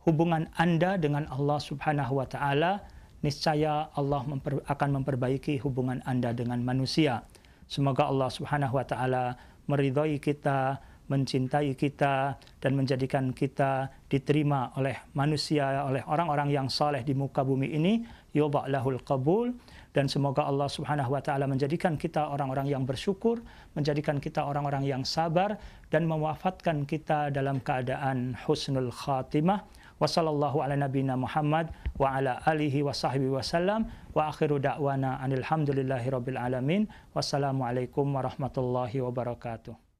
hubungan Anda dengan Allah Subhanahu wa taala, niscaya Allah akan memperbaiki hubungan Anda dengan manusia. Semoga Allah Subhanahu wa taala meridhai kita, mencintai kita, dan menjadikan kita diterima oleh manusia, oleh orang-orang yang saleh di muka bumi ini, yudha lahul qabul. Dan semoga Allah Subhanahu wa taala menjadikan kita orang-orang yang bersyukur, menjadikan kita orang-orang yang sabar, dan mewafatkan kita dalam keadaan husnul khatimah. Wa sallallahu ala nabiyina Muhammad wa ala alihi wa sahbihi wasallam, wa akhiru da'wana anil hamdulillahi rabbil alamin. Wassalamualaikum warahmatullahi wabarakatuh.